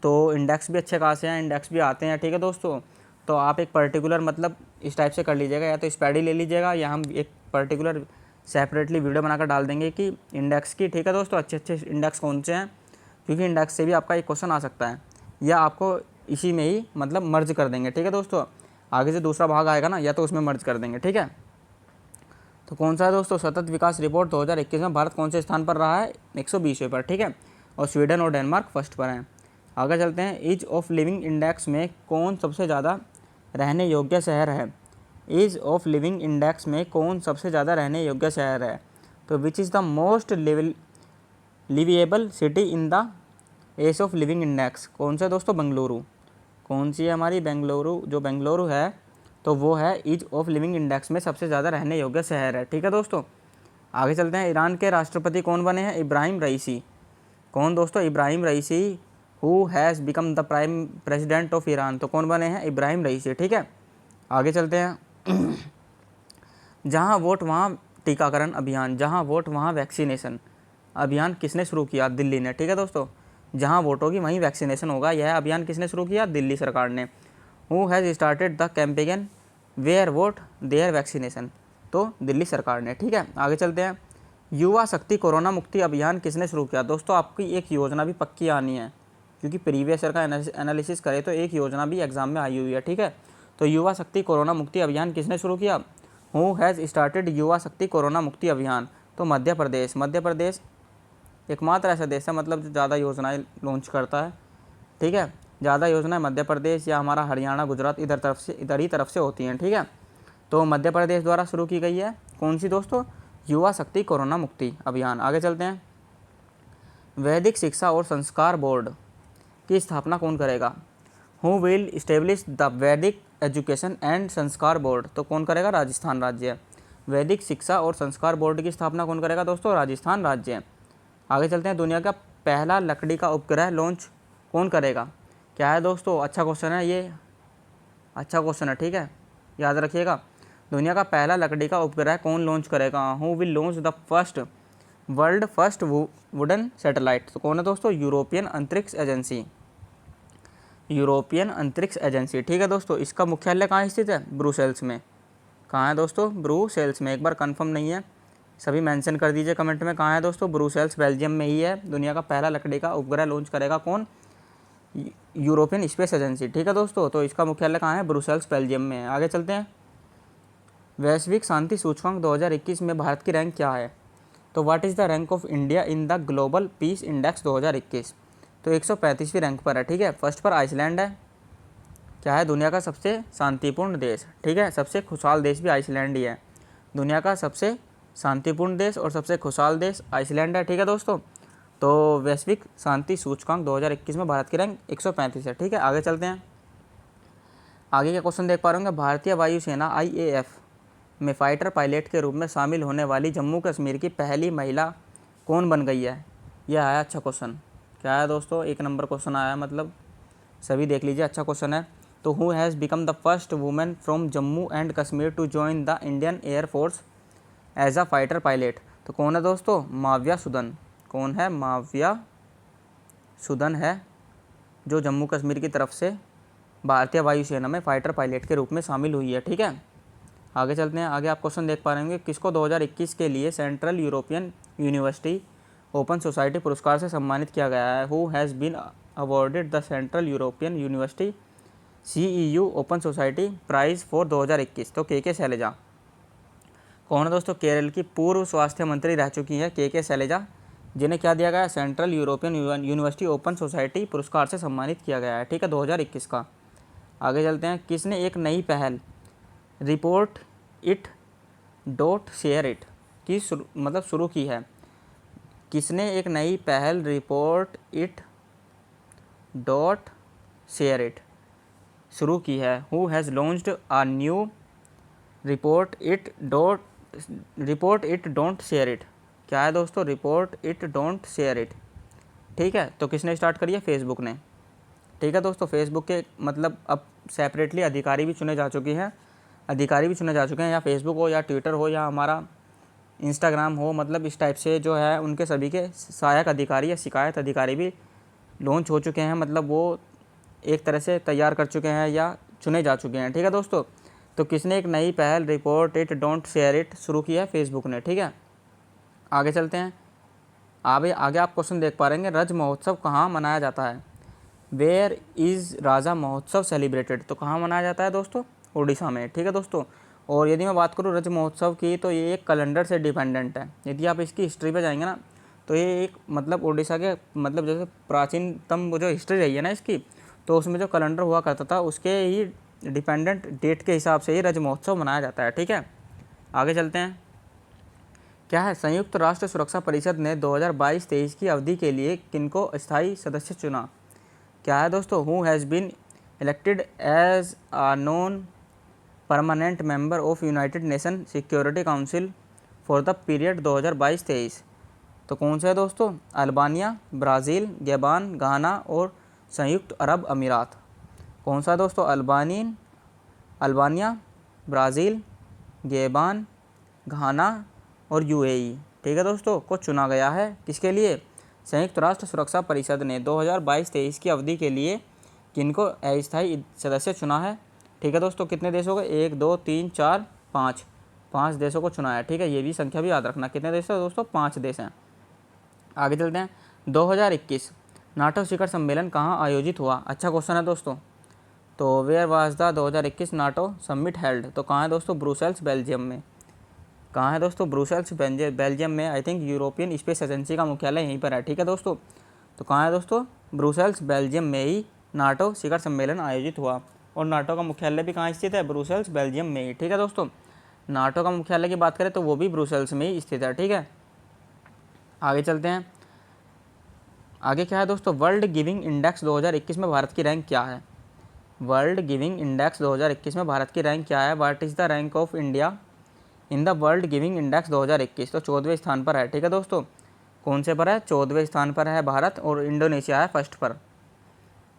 तो इंडेक्स भी अच्छे खासे हैं, इंडेक्स भी आते हैं, ठीक है दोस्तों। तो आप एक पर्टिकुलर मतलब इस टाइप से कर लीजिएगा, या तो स्पैडी ले लीजिएगा, या हम एक पर्टिकुलर सेपरेटली वीडियो बनाकर डाल देंगे कि इंडेक्स की, ठीक है दोस्तों, अच्छे अच्छे इंडेक्स कौन से हैं, क्योंकि इंडेक्स से भी आपका एक क्वेश्चन आ सकता है, या आपको इसी में ही मतलब मर्ज कर देंगे, ठीक है दोस्तों। आगे से दूसरा भाग आएगा ना, या तो उसमें मर्ज कर देंगे, ठीक है। तो कौन सा है दोस्तों? सतत विकास रिपोर्ट 2021 में भारत कौन से स्थान पर रहा है? 120वें पर, ठीक है। और स्वीडन और डेनमार्क फर्स्ट पर हैं। आगे चलते हैं। ईज ऑफ लिविंग इंडेक्स में कौन सबसे ज़्यादा रहने योग्य शहर है? ईज ऑफ लिविंग इंडेक्स में कौन सबसे ज़्यादा रहने योग्य शहर है? तो which is the most liveable city in the ease of living index? कौन सा दोस्तों? बेंगलुरु। कौन सी है हमारी? बेंगलुरु। जो बेंगलुरु है तो वो है ईज ऑफ लिविंग इंडेक्स में सबसे ज़्यादा रहने योग्य शहर है, ठीक है दोस्तों। आगे चलते हैं। ईरान के राष्ट्रपति कौन बने हैं? इब्राहिम रईसी। कौन दोस्तों? Ibrahim Raisi. Who has become the prime president of Iran? तो कौन बने हैं? इब्राहिम रईसी, ठीक है। आगे चलते हैं। जहाँ वोट वहाँ टीकाकरण अभियान, जहाँ वोट वहाँ वैक्सीनेशन अभियान किसने शुरू किया? दिल्ली ने, ठीक है दोस्तों। जहाँ वोट होगी वहीं वैक्सीनेशन होगा, यह अभियान किसने शुरू किया? दिल्ली सरकार ने। Who has started the campaign where vote there vaccination? तो दिल्ली सरकार ने, ठीक है। आगे चलते हैं। युवा शक्ति कोरोना मुक्ति अभियान किसने शुरू किया? दोस्तों आपकी एक योजना भी पक्की आनी है, क्योंकि प्रीवियस ईयर का एनालिसिस करें तो एक योजना भी एग्जाम में आई हुई है, ठीक है। तो युवा शक्ति कोरोना मुक्ति अभियान किसने शुरू किया? हु हैज़ स्टार्टेड युवा शक्ति कोरोना मुक्ति अभियान? तो मध्य प्रदेश। मध्य प्रदेश एकमात्र ऐसा देश है मतलब जो ज़्यादा योजनाएं लॉन्च करता है, ठीक है। ज़्यादा योजनाएं मध्य प्रदेश या हमारा हरियाणा, गुजरात इधर ही तरफ से होती हैं, ठीक है। तो मध्य प्रदेश द्वारा शुरू की गई है कौन सी दोस्तों? युवा शक्ति कोरोना मुक्ति अभियान। आगे चलते हैं। वैदिक शिक्षा और संस्कार बोर्ड की स्थापना कौन करेगा? हु विल इस्टेब्लिश द वैदिक एजुकेशन एंड संस्कार बोर्ड? तो कौन करेगा? राजस्थान राज्य। वैदिक शिक्षा और संस्कार बोर्ड की स्थापना कौन करेगा दोस्तों? राजस्थान राज्य। आगे चलते हैं। दुनिया का पहला लकड़ी का उपग्रह लॉन्च कौन करेगा? क्या है दोस्तों? अच्छा क्वेश्चन है ये, अच्छा क्वेश्चन है, ठीक है, याद रखिएगा। दुनिया का पहला लकड़ी का उपग्रह कौन लॉन्च करेगा? Who will launch the world first wooden satellite? तो कौन है दोस्तों? यूरोपियन अंतरिक्ष एजेंसी। यूरोपियन अंतरिक्ष एजेंसी, ठीक है दोस्तों। इसका मुख्यालय कहाँ स्थित है? ब्रुसेल्स में। कहाँ है दोस्तों? ब्रुसेल्स में। एक बार कंफर्म नहीं है, सभी मेंशन कर दीजिए कमेंट में, कहाँ है दोस्तों? ब्रुसेल्स, बेल्जियम में ही है। दुनिया का पहला लकड़ी का उपग्रह लॉन्च करेगा कौन? यूरोपियन स्पेस एजेंसी, ठीक है दोस्तों। तो इसका मुख्यालय कहाँ है? ब्रुसेल्स, बेल्जियम में है। आगे चलते हैं। वैश्विक शांति सूचकांक 2021 में भारत की रैंक क्या है? तो what is the rank of India in the global peace index 2021? तो 135वीं रैंक पर है, ठीक है। फर्स्ट पर आइसलैंड है। क्या है? दुनिया का सबसे शांतिपूर्ण देश, ठीक है। सबसे खुशहाल देश भी आइसलैंड ही है। दुनिया का सबसे शांतिपूर्ण देश और सबसे खुशहाल देश आइसलैंड है, ठीक है दोस्तों। तो वैश्विक शांति सूचकांक 2021 में भारत की रैंक 135 है, ठीक है। आगे चलते हैं। आगे का क्वेश्चन देख पा रहे होंगे। भारतीय वायुसेना IAF में फाइटर पायलट के रूप में शामिल होने वाली जम्मू कश्मीर की पहली महिला कौन बन गई है? यह आया अच्छा क्वेश्चन। क्या है दोस्तों? 1 नंबर क्वेश्चन आया, मतलब सभी देख लीजिए, अच्छा क्वेश्चन है। तो who has become the first women from Jammu and Kashmir to join the Indian air force as a fighter pilot? तो कौन है दोस्तों? माविया सुदन। कौन है? माविया सुदन है, जो जम्मू कश्मीर की तरफ से भारतीय वायुसेना में फाइटर पायलट के रूप में शामिल हुई है, ठीक है। आगे चलते हैं। आगे आप क्वेश्चन देख पा रहे होंगे। किसको 2021 के लिए central European university open society पुरस्कार से सम्मानित किया गया है? Who has been awarded the central European university CEU open society prize for 2021? तो के शैलजा। कौन है दोस्तों? केरल की पूर्व स्वास्थ्य मंत्री रह चुकी हैं के शैलजा, जिन्हें क्या दिया गया है? Central European university open society पुरस्कार से सम्मानित किया गया है, ठीक है, 2021 का। आगे चलते हैं। किसने एक नई पहल report it dot share it की शुरू की है? किसने एक नई पहल report it dot share it शुरू की है? Who has launched a new report it don't share it? क्या है दोस्तों? Report it don't share it, ठीक है। तो किसने स्टार्ट करी है? फेसबुक ने, ठीक है दोस्तों। फेसबुक के मतलब अब सेपरेटली अधिकारी भी चुने जा चुके हैं, या फेसबुक हो या ट्विटर हो या हमारा इंस्टाग्राम हो, मतलब इस टाइप से जो है उनके सभी के सहायक अधिकारी या शिकायत अधिकारी भी लॉन्च हो चुके हैं, मतलब वो एक तरह से तैयार कर चुके हैं या चुने जा चुके हैं, ठीक है दोस्तों। तो किसने एक नई पहल report it don't share it शुरू की है? फेसबुक ने, ठीक है। आगे चलते हैं। आगे आप क्वेश्चन देख पा रहे हैं। रज महोत्सव कहाँ मनाया जाता है? वेयर इज़ राजा महोत्सव सेलिब्रेटेड? तो कहाँ मनाया जाता है दोस्तों? उड़ीसा में, ठीक है दोस्तों। और यदि मैं बात करूँ रज महोत्सव की, तो ये एक कैलेंडर से डिपेंडेंट है। यदि आप इसकी हिस्ट्री पे जाएंगे ना, तो ये एक मतलब उड़ीसा के मतलब जैसे प्राचीनतम जो हिस्ट्री रही है ना इसकी, तो उसमें जो कैलेंडर हुआ करता था उसके ही डिपेंडेंट डेट के हिसाब से ही रज महोत्सव मनाया जाता है, ठीक है। आगे चलते हैं। क्या है? संयुक्त राष्ट्र सुरक्षा परिषद ने 2022-23 की अवधि के लिए किनको अस्थायी सदस्य चुना? क्या है दोस्तों? Who has been elected as a non permanent member of United Nation Security Council for the period 2022-23? तो कौन सा है दोस्तों? अल्बानिया, ब्राज़ील, गैबान, घाना और संयुक्त अरब अमीरात। कौन सा है दोस्तों? अल्बानिया, ब्राज़ील, गैबान, घाना और UAE, ठीक है दोस्तों, को चुना गया है। किसके लिए? संयुक्त राष्ट्र सुरक्षा परिषद ने 2022-23 की अवधि के लिए किनको अस्थायी सदस्य चुना है, ठीक है दोस्तों। कितने देश हो गए? 1 2 3 4 5 देशों को चुना है, ठीक है। ये भी संख्या भी याद रखना। कितने देश है दोस्तों? 5 देश हैं। आगे चलते हैं। 2021 नाटो शिखर सम्मेलन कहाँ आयोजित हुआ? अच्छा क्वेश्चन है दोस्तों। तो where was the 2021 NATO summit held? तो कहाँ है दोस्तों? ब्रुसेल्स, बेल्जियम में। कहाँ है दोस्तों? ब्रुसेल्स, बेल्जियम में। I think European space agency का मुख्यालय यहीं पर है, ठीक है दोस्तों। तो कहाँ है दोस्तों? ब्रुसेल्स, बेल्जियम में ही नाटो शिखर सम्मेलन आयोजित हुआ। और नाटो का मुख्यालय भी कहाँ स्थित है? ब्रुसेल्स, बेल्जियम में ही, ठीक है दोस्तों। नाटो का मुख्यालय की बात करें तो वो भी ब्रुसेल्स में ही स्थित है, ठीक है। आगे चलते हैं। आगे क्या है दोस्तों, वर्ल्ड गिविंग इंडेक्स 2021 में भारत की रैंक क्या है। वर्ल्ड गिविंग इंडेक्स 2021 में भारत की रैंक क्या है। What is the rank of India in the world giving index 2021। तो 14वें स्थान पर है, ठीक है दोस्तों। कौन से पर है, 14वें स्थान पर है भारत, और इंडोनेशिया है फर्स्ट पर।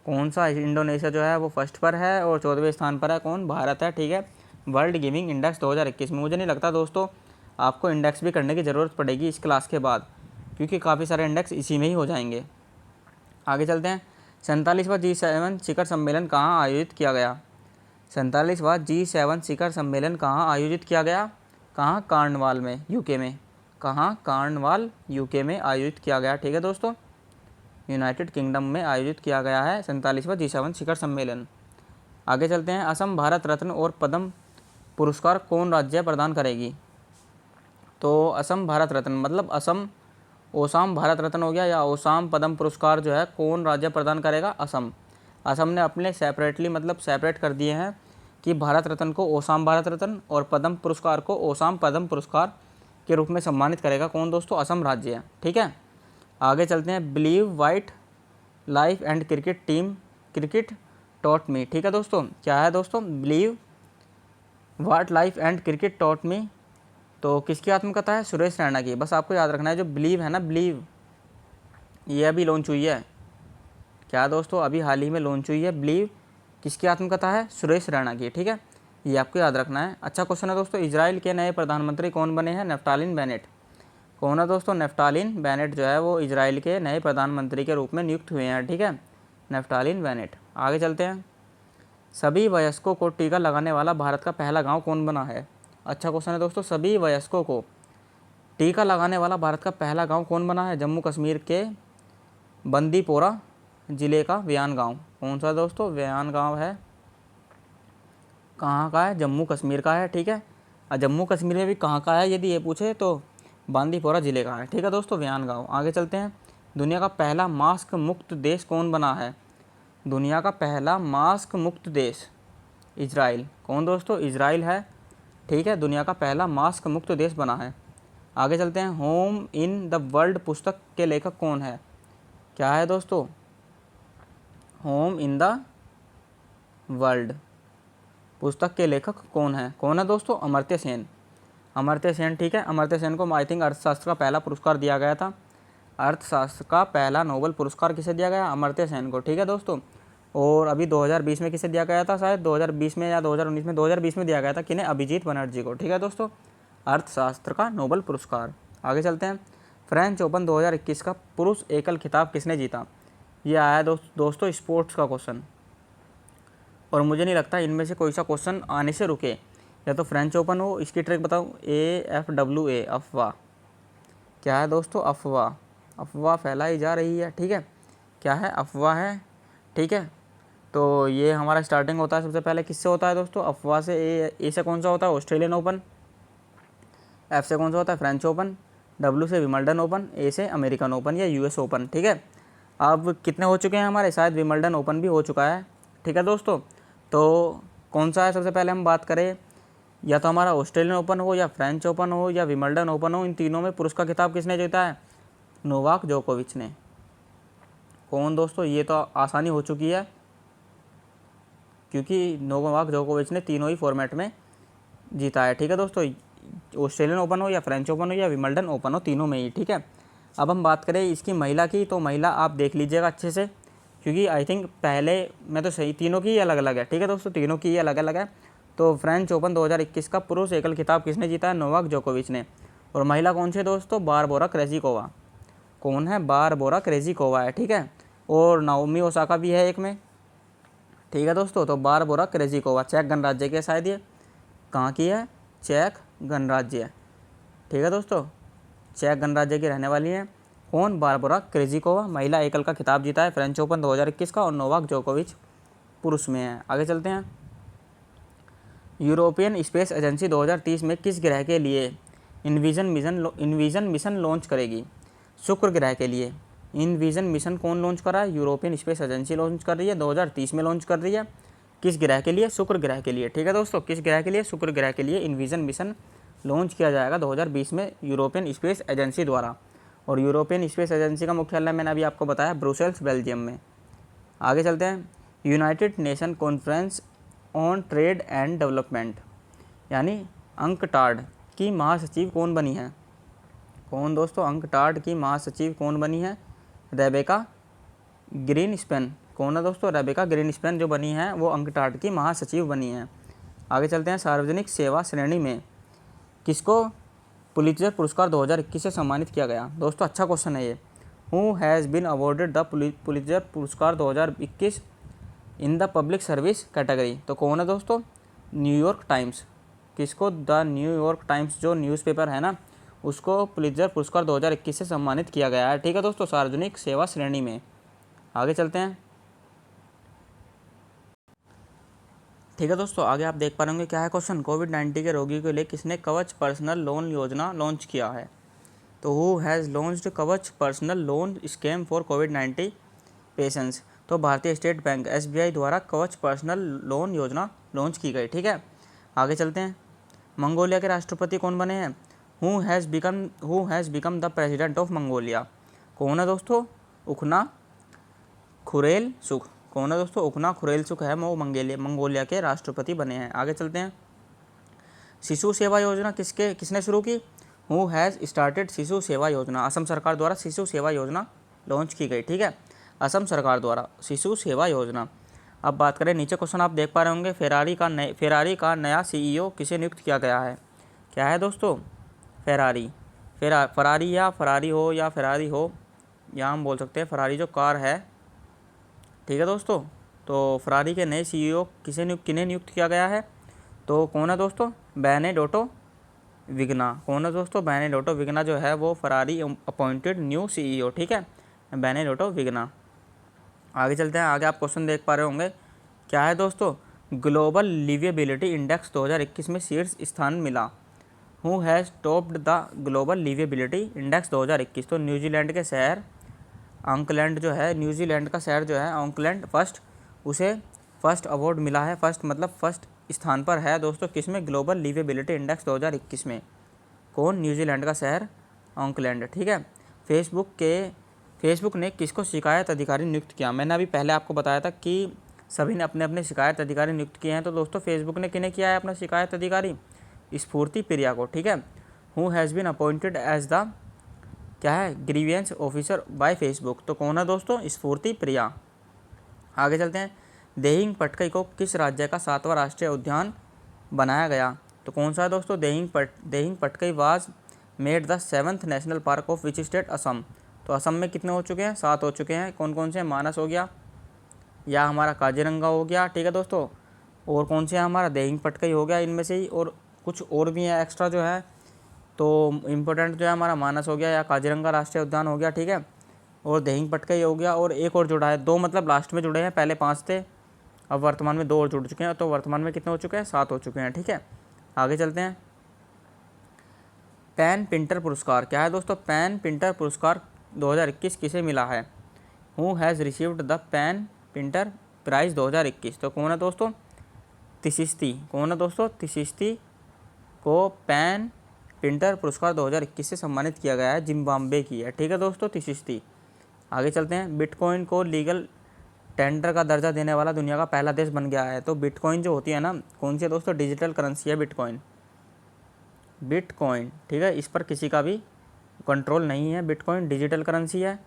कौन सा, इंडोनेशिया जो है वो फर्स्ट पर है, और 14वें स्थान पर है कौन, भारत है, ठीक है। वर्ल्ड गिविंग इंडेक्स 2021 में मुझे नहीं लगता दोस्तों आपको इंडेक्स भी करने की ज़रूरत पड़ेगी इस क्लास के बाद, क्योंकि काफ़ी सारे इंडेक्स इसी में ही हो जाएंगे। आगे चलते हैं। 47वां G7 शिखर सम्मेलन कहाँ आयोजित किया गया। 47वां G7 शिखर सम्मेलन कहाँ आयोजित किया गया। कहाँ, कार्नवाल में, यूके में। कहाँ, कार्नवाल, यूके में आयोजित किया गया, ठीक है दोस्तों। यूनाइटेड किंगडम में आयोजित किया गया है 47वां G7 शिखर सम्मेलन। आगे चलते हैं। असम भारत रत्न और पद्म पुरस्कार कौन राज्य प्रदान करेगी। तो असम भारत रत्न मतलब असम, ओसाम भारत रत्न हो गया, या ओसाम पद्म पुरस्कार जो है कौन राज्य प्रदान करेगा, असम। असम ने अपने सेपरेटली मतलब सेपरेट कर दिए हैं कि भारत रत्न को ओसाम भारत रत्न और पद्म पुरस्कार को ओसाम पद्म पुरस्कार के रूप में सम्मानित करेगा कौन दोस्तों, असम राज्य है, ठीक है। आगे चलते हैं। Believe what life and cricket team cricket taught me, ठीक है दोस्तों। क्या है दोस्तों, believe what life and cricket taught me, तो किसकी आत्मकथा है, सुरेश रैना की। बस आपको याद रखना है जो बिलीव है ना, बिलीव, ये अभी लॉन्च हुई है। क्या दोस्तों, अभी हाल ही में लॉन्च हुई है बिलीव, किसकी आत्मकथा है, सुरेश रैना की, ठीक है। ये आपको याद रखना है। अच्छा क्वेश्चन है दोस्तों। इजराइल के नए प्रधानमंत्री कौन बने हैं, नेफ्टालिन बेनेट। कौन है दोस्तों, नेफ्टालिन बेनेट जो है वो इजराइल के नए प्रधानमंत्री के रूप में नियुक्त हुए हैं, ठीक है, नेफ्टालिन बेनेट। आगे चलते हैं। सभी वयस्कों को टीका लगाने वाला भारत का पहला गांव कौन बना है। अच्छा क्वेश्चन है दोस्तों। सभी वयस्कों को टीका लगाने वाला भारत का पहला गांव कौन बना है। जम्मू कश्मीर के बंदीपोरा ज़िले का व्यान गांव। कौन सा दोस्तों, व्यान गांव है, कहाँ का है, जम्मू कश्मीर का है, ठीक है। और जम्मू कश्मीर में भी कहाँ का है यदि ये पूछे तो बांदीपोरा ज़िले का है, ठीक है दोस्तों, व्यान गांव। आगे चलते हैं। दुनिया का पहला मास्क मुक्त देश कौन बना है। दुनिया का पहला मास्क मुक्त देश इजराइल। कौन दोस्तों, इजराइल है, ठीक है, दुनिया का पहला मास्क मुक्त देश बना है। आगे चलते हैं। होम इन द वर्ल्ड पुस्तक के लेखक कौन है। क्या है दोस्तों, होम इन द वर्ल्ड पुस्तक के लेखक कौन है। कौन है दोस्तों, अमर्त्य सेन। अमर्त्य सेन, ठीक है। अमर्त्य सेन को आई थिंक अर्थशास्त्र का पहला पुरस्कार दिया गया था। अर्थशास्त्र का पहला नोबेल पुरस्कार किसे दिया गया, अमर्त्य सेन को, ठीक है दोस्तों। और अभी 2020 में किसे दिया गया था, शायद 2020 में या 2019 में, 2020 में दिया गया था किन्हें, अभिजीत बनर्जी को, ठीक है दोस्तों, अर्थशास्त्र का नोबेल पुरस्कार। आगे चलते हैं। फ्रेंच ओपन 2021 का पुरुष एकल खिताब किसने जीता। ये आया दोस्तों स्पोर्ट्स का क्वेश्चन, और मुझे नहीं लगता इनमें से कोई सा क्वेश्चन आने से रुके। या तो फ्रेंच ओपन हो, इसकी ट्रिक बताऊँ, AFWA, अफवाह। क्या है दोस्तों, अफवाह, अफवाह फैलाई जा रही है, ठीक है, क्या है, अफवाह है, ठीक है। तो ये हमारा स्टार्टिंग होता है सबसे पहले किससे होता है दोस्तों, अफवाह से। ए से कौन सा होता है, ऑस्ट्रेलियन ओपन। एफ से कौन सा होता है, फ्रेंच ओपन। डब्ल्यू से विमल्डन ओपन। ए से अमेरिकन ओपन या US ओपन, ठीक है। अब कितने हो चुके हैं हमारे, शायद विमल्डन ओपन भी हो चुका है, ठीक है दोस्तों। तो कौन सा है सबसे पहले हम बात करें, या तो हमारा ऑस्ट्रेलियन ओपन हो, या फ्रेंच ओपन हो, या विमल्डन ओपन हो, इन तीनों में पुरुष का खिताब किसने जीता है, नोवाक जोकोविच ने। कौन दोस्तों, ये तो आसानी हो चुकी है, क्योंकि नोवाक जोकोविच ने तीनों ही फॉर्मेट में जीता है, ठीक है दोस्तों। ऑस्ट्रेलियन ओपन हो, या फ्रेंच ओपन हो, या विमल्डन ओपन हो, तीनों में ही, ठीक है। अब हम बात करें इसकी महिला की, तो महिला आप देख लीजिएगा अच्छे से, क्योंकि आई थिंक पहले में तो सही, तीनों की ही अलग अलग है, ठीक है दोस्तों, तीनों की ही अलग अलग है। तो फ्रेंच ओपन 2021 का पुरुष एकल खिताब किसने जीता है, नोवाक जोकोविच ने। और महिला कौन सी है दोस्तों, बारबोरा क्रेजिकोवा। कौन है, बारबोरा क्रेजिकोवा है, ठीक है। और नाओमी ओसाका भी है एक में, ठीक है दोस्तों। तो बारबोरा क्रेजिकोवा चेक गणराज्य के, शायद ये कहाँ की है, चेक गणराज्य, ठीक है दोस्तों, चेक गणराज्य की रहने वाली हैं। कौन, बारबोरा क्रेजिकोवा, महिला एकल का खिताब जीता है फ्रेंच ओपन 2021 का, और नोवाक जोकोविच पुरुष में है। आगे चलते हैं। यूरोपियन स्पेस एजेंसी 2030 में किस ग्रह के लिए इनविजन मिशन लॉन्च करेगी। शुक्र ग्रह के लिए इनविजन मिशन कौन लॉन्च कर रहा है, यूरोपियन स्पेस एजेंसी लॉन्च कर रही है, 2030 में लॉन्च कर रही है। किस ग्रह के लिए? शुक्र ग्रह के लिए। ठीक है दोस्तों, किस ग्रह के लिए? शुक्र ग्रह के लिए इनविजन मिशन लॉन्च किया जाएगा 2020 में यूरोपियन स्पेस एजेंसी द्वारा। और यूरोपियन स्पेस एजेंसी का मुख्यालय मैंने अभी आपको बताया ब्रुसेल्स, बेल्जियम में। आगे चलते हैं। United nation conference on trade and development यानी अंकटाड की महासचिव कौन बनी है? कौन दोस्तों? अंकटाड की महासचिव कौन बनी है? Rebecca Greenspan. कौन है दोस्तों? रेबेका ग्रीनस्पैन जो बनी है वो अंकटाड की महासचिव बनी है। आगे चलते हैं। सार्वजनिक सेवा श्रेणी में किसको पुलित्जर पुरस्कार 2021 से सम्मानित किया गया? दोस्तों अच्छा क्वेश्चन है ये। Who has been awarded the Pulitzer पुरस्कार 2021 in the public service category? तो कौन है दोस्तों? New York Times. किसको? द न्यूयॉर्क टाइम्स जो न्यूज़पेपर है ना, उसको पुलित्जर पुरस्कार 2021 से सम्मानित किया गया है। ठीक है दोस्तों, सार्वजनिक सेवा श्रेणी में। आगे चलते हैं। ठीक है दोस्तों, आगे आप देख पा रहे होंगे क्या है क्वेश्चन। कोविड-19 के रोगियों के लिए किसने कवच पर्सनल लोन योजना लॉन्च किया है? तो हु हैज़ लॉन्च्ड कवच personal loan scheme for covid patients? तो भारतीय स्टेट बैंक SBI द्वारा कवच पर्सनल लोन योजना लॉन्च की गई। ठीक है, आगे चलते हैं। मंगोलिया के राष्ट्रपति कौन बने हैं? Who has become the president of Mongolia? कौन है दोस्तों? उखना खुरेलसुख। कौन है दोस्तों? उखना खुरेलसुख है वो मंगोलिया के राष्ट्रपति बने हैं। आगे चलते हैं। शिशु सेवा योजना किसने शुरू की? हु हैज़ स्टार्टेड शिशु सेवा योजना? असम सरकार द्वारा शिशु सेवा योजना लॉन्च की गई। ठीक है, असम सरकार द्वारा शिशु सेवा योजना। अब बात करें, नीचे क्वेश्चन आप देख पा रहे होंगे। फेरारी का नया CEO किसे नियुक्त किया गया है? क्या है दोस्तों? फरारी या फरारी हो या हम बोल सकते हैं फरारी जो कार है। ठीक है दोस्तों, तो फरारी के नए CEO किन्हें नियुक्त किया गया है? तो कौन है दोस्तों? बेनेडोटो विग्ना। कौन है दोस्तों? बेनेडोटो विग्ना जो है वो फरारी अपॉइंटेड न्यू CEO। ठीक है, बेनेडोटो विग्ना। आगे चलते हैं। आगे आप क्वेश्चन देख पा रहे होंगे। क्या है दोस्तों? ग्लोबल लिविएबिलिटी इंडेक्स 2021 में शीर्ष स्थान मिला। Who has topped the global liveability index 2021? तो न्यूजीलैंड के शहर ऑकलैंड जो है, न्यूजीलैंड का शहर जो है ऑकलैंड उसे फर्स्ट अवार्ड मिला है। फर्स्ट मतलब फर्स्ट स्थान पर है दोस्तों, किस में? ग्लोबल लिविएबिलिटी इंडेक्स 2021 में। कौन? न्यूजीलैंड का शहर ऑकलैंड। ठीक है, फेसबुक ने किसको शिकायत अधिकारी नियुक्त किया? मैंने अभी पहले आपको बताया था कि सभी ने अपने अपने शिकायत अधिकारी नियुक्त किए हैं। तो दोस्तों फेसबुक ने किन्हें किया है अपना शिकायत अधिकारी? स्फूर्ति प्रिया को। ठीक है, who has been appointed as the क्या है? Grievance officer by Facebook? तो कौन है दोस्तों? स्फूर्ति प्रिया। आगे चलते हैं। देहिंग पटकई को किस राज्य का 7वां राष्ट्रीय उद्यान बनाया गया? तो कौन सा है दोस्तों? Dehing Patkai was made the 7th national park of which state? Assam. तो असम में कितने हो चुके हैं? 7 हो चुके हैं। कौन कौन से? मानस हो गया या हमारा काजीरंगा हो गया। ठीक है दोस्तों, और कौन से? हमारा देहिंग पटकई हो गया इनमें से ही, और कुछ और भी हैं एक्स्ट्रा जो है। तो इम्पोर्टेंट जो है हमारा मानस हो गया या काजीरंगा राष्ट्रीय उद्यान हो गया। ठीक है, और देहिंग पटकई हो गया, और एक और जुड़ा है। 2 मतलब लास्ट में जुड़े हैं, पहले 5 थे, अब वर्तमान में 2 और जुड़ चुके हैं। तो वर्तमान में कितने हो चुके हैं? 7 हो चुके हैं। ठीक है, आगे चलते हैं। पेन पिंटर पुरस्कार। क्या है दोस्तों? पेन पिंटर पुरस्कार 2021 किसे मिला है? Who has received the PEN Pinter Prize 2021? तो कौन है दोस्तों? तिशिस्ती। कौन है दोस्तों? तिशिस्ती को पेन पिंटर पुरस्कार 2021 से सम्मानित किया गया है। जिम्बाब्वे की है। ठीक है दोस्तों, तिशिस्ती। आगे चलते हैं। बिटकॉइन को लीगल टेंडर का दर्जा देने वाला दुनिया का पहला देश बन गया है। तो बिटकॉइन जो होती है ना, कौन सी है दोस्तों? डिजिटल करेंसी है बिटकॉइन। ठीक है, इस पर किसी का भी कंट्रोल नहीं है। बिटकॉइन डिजिटल करेंसी है।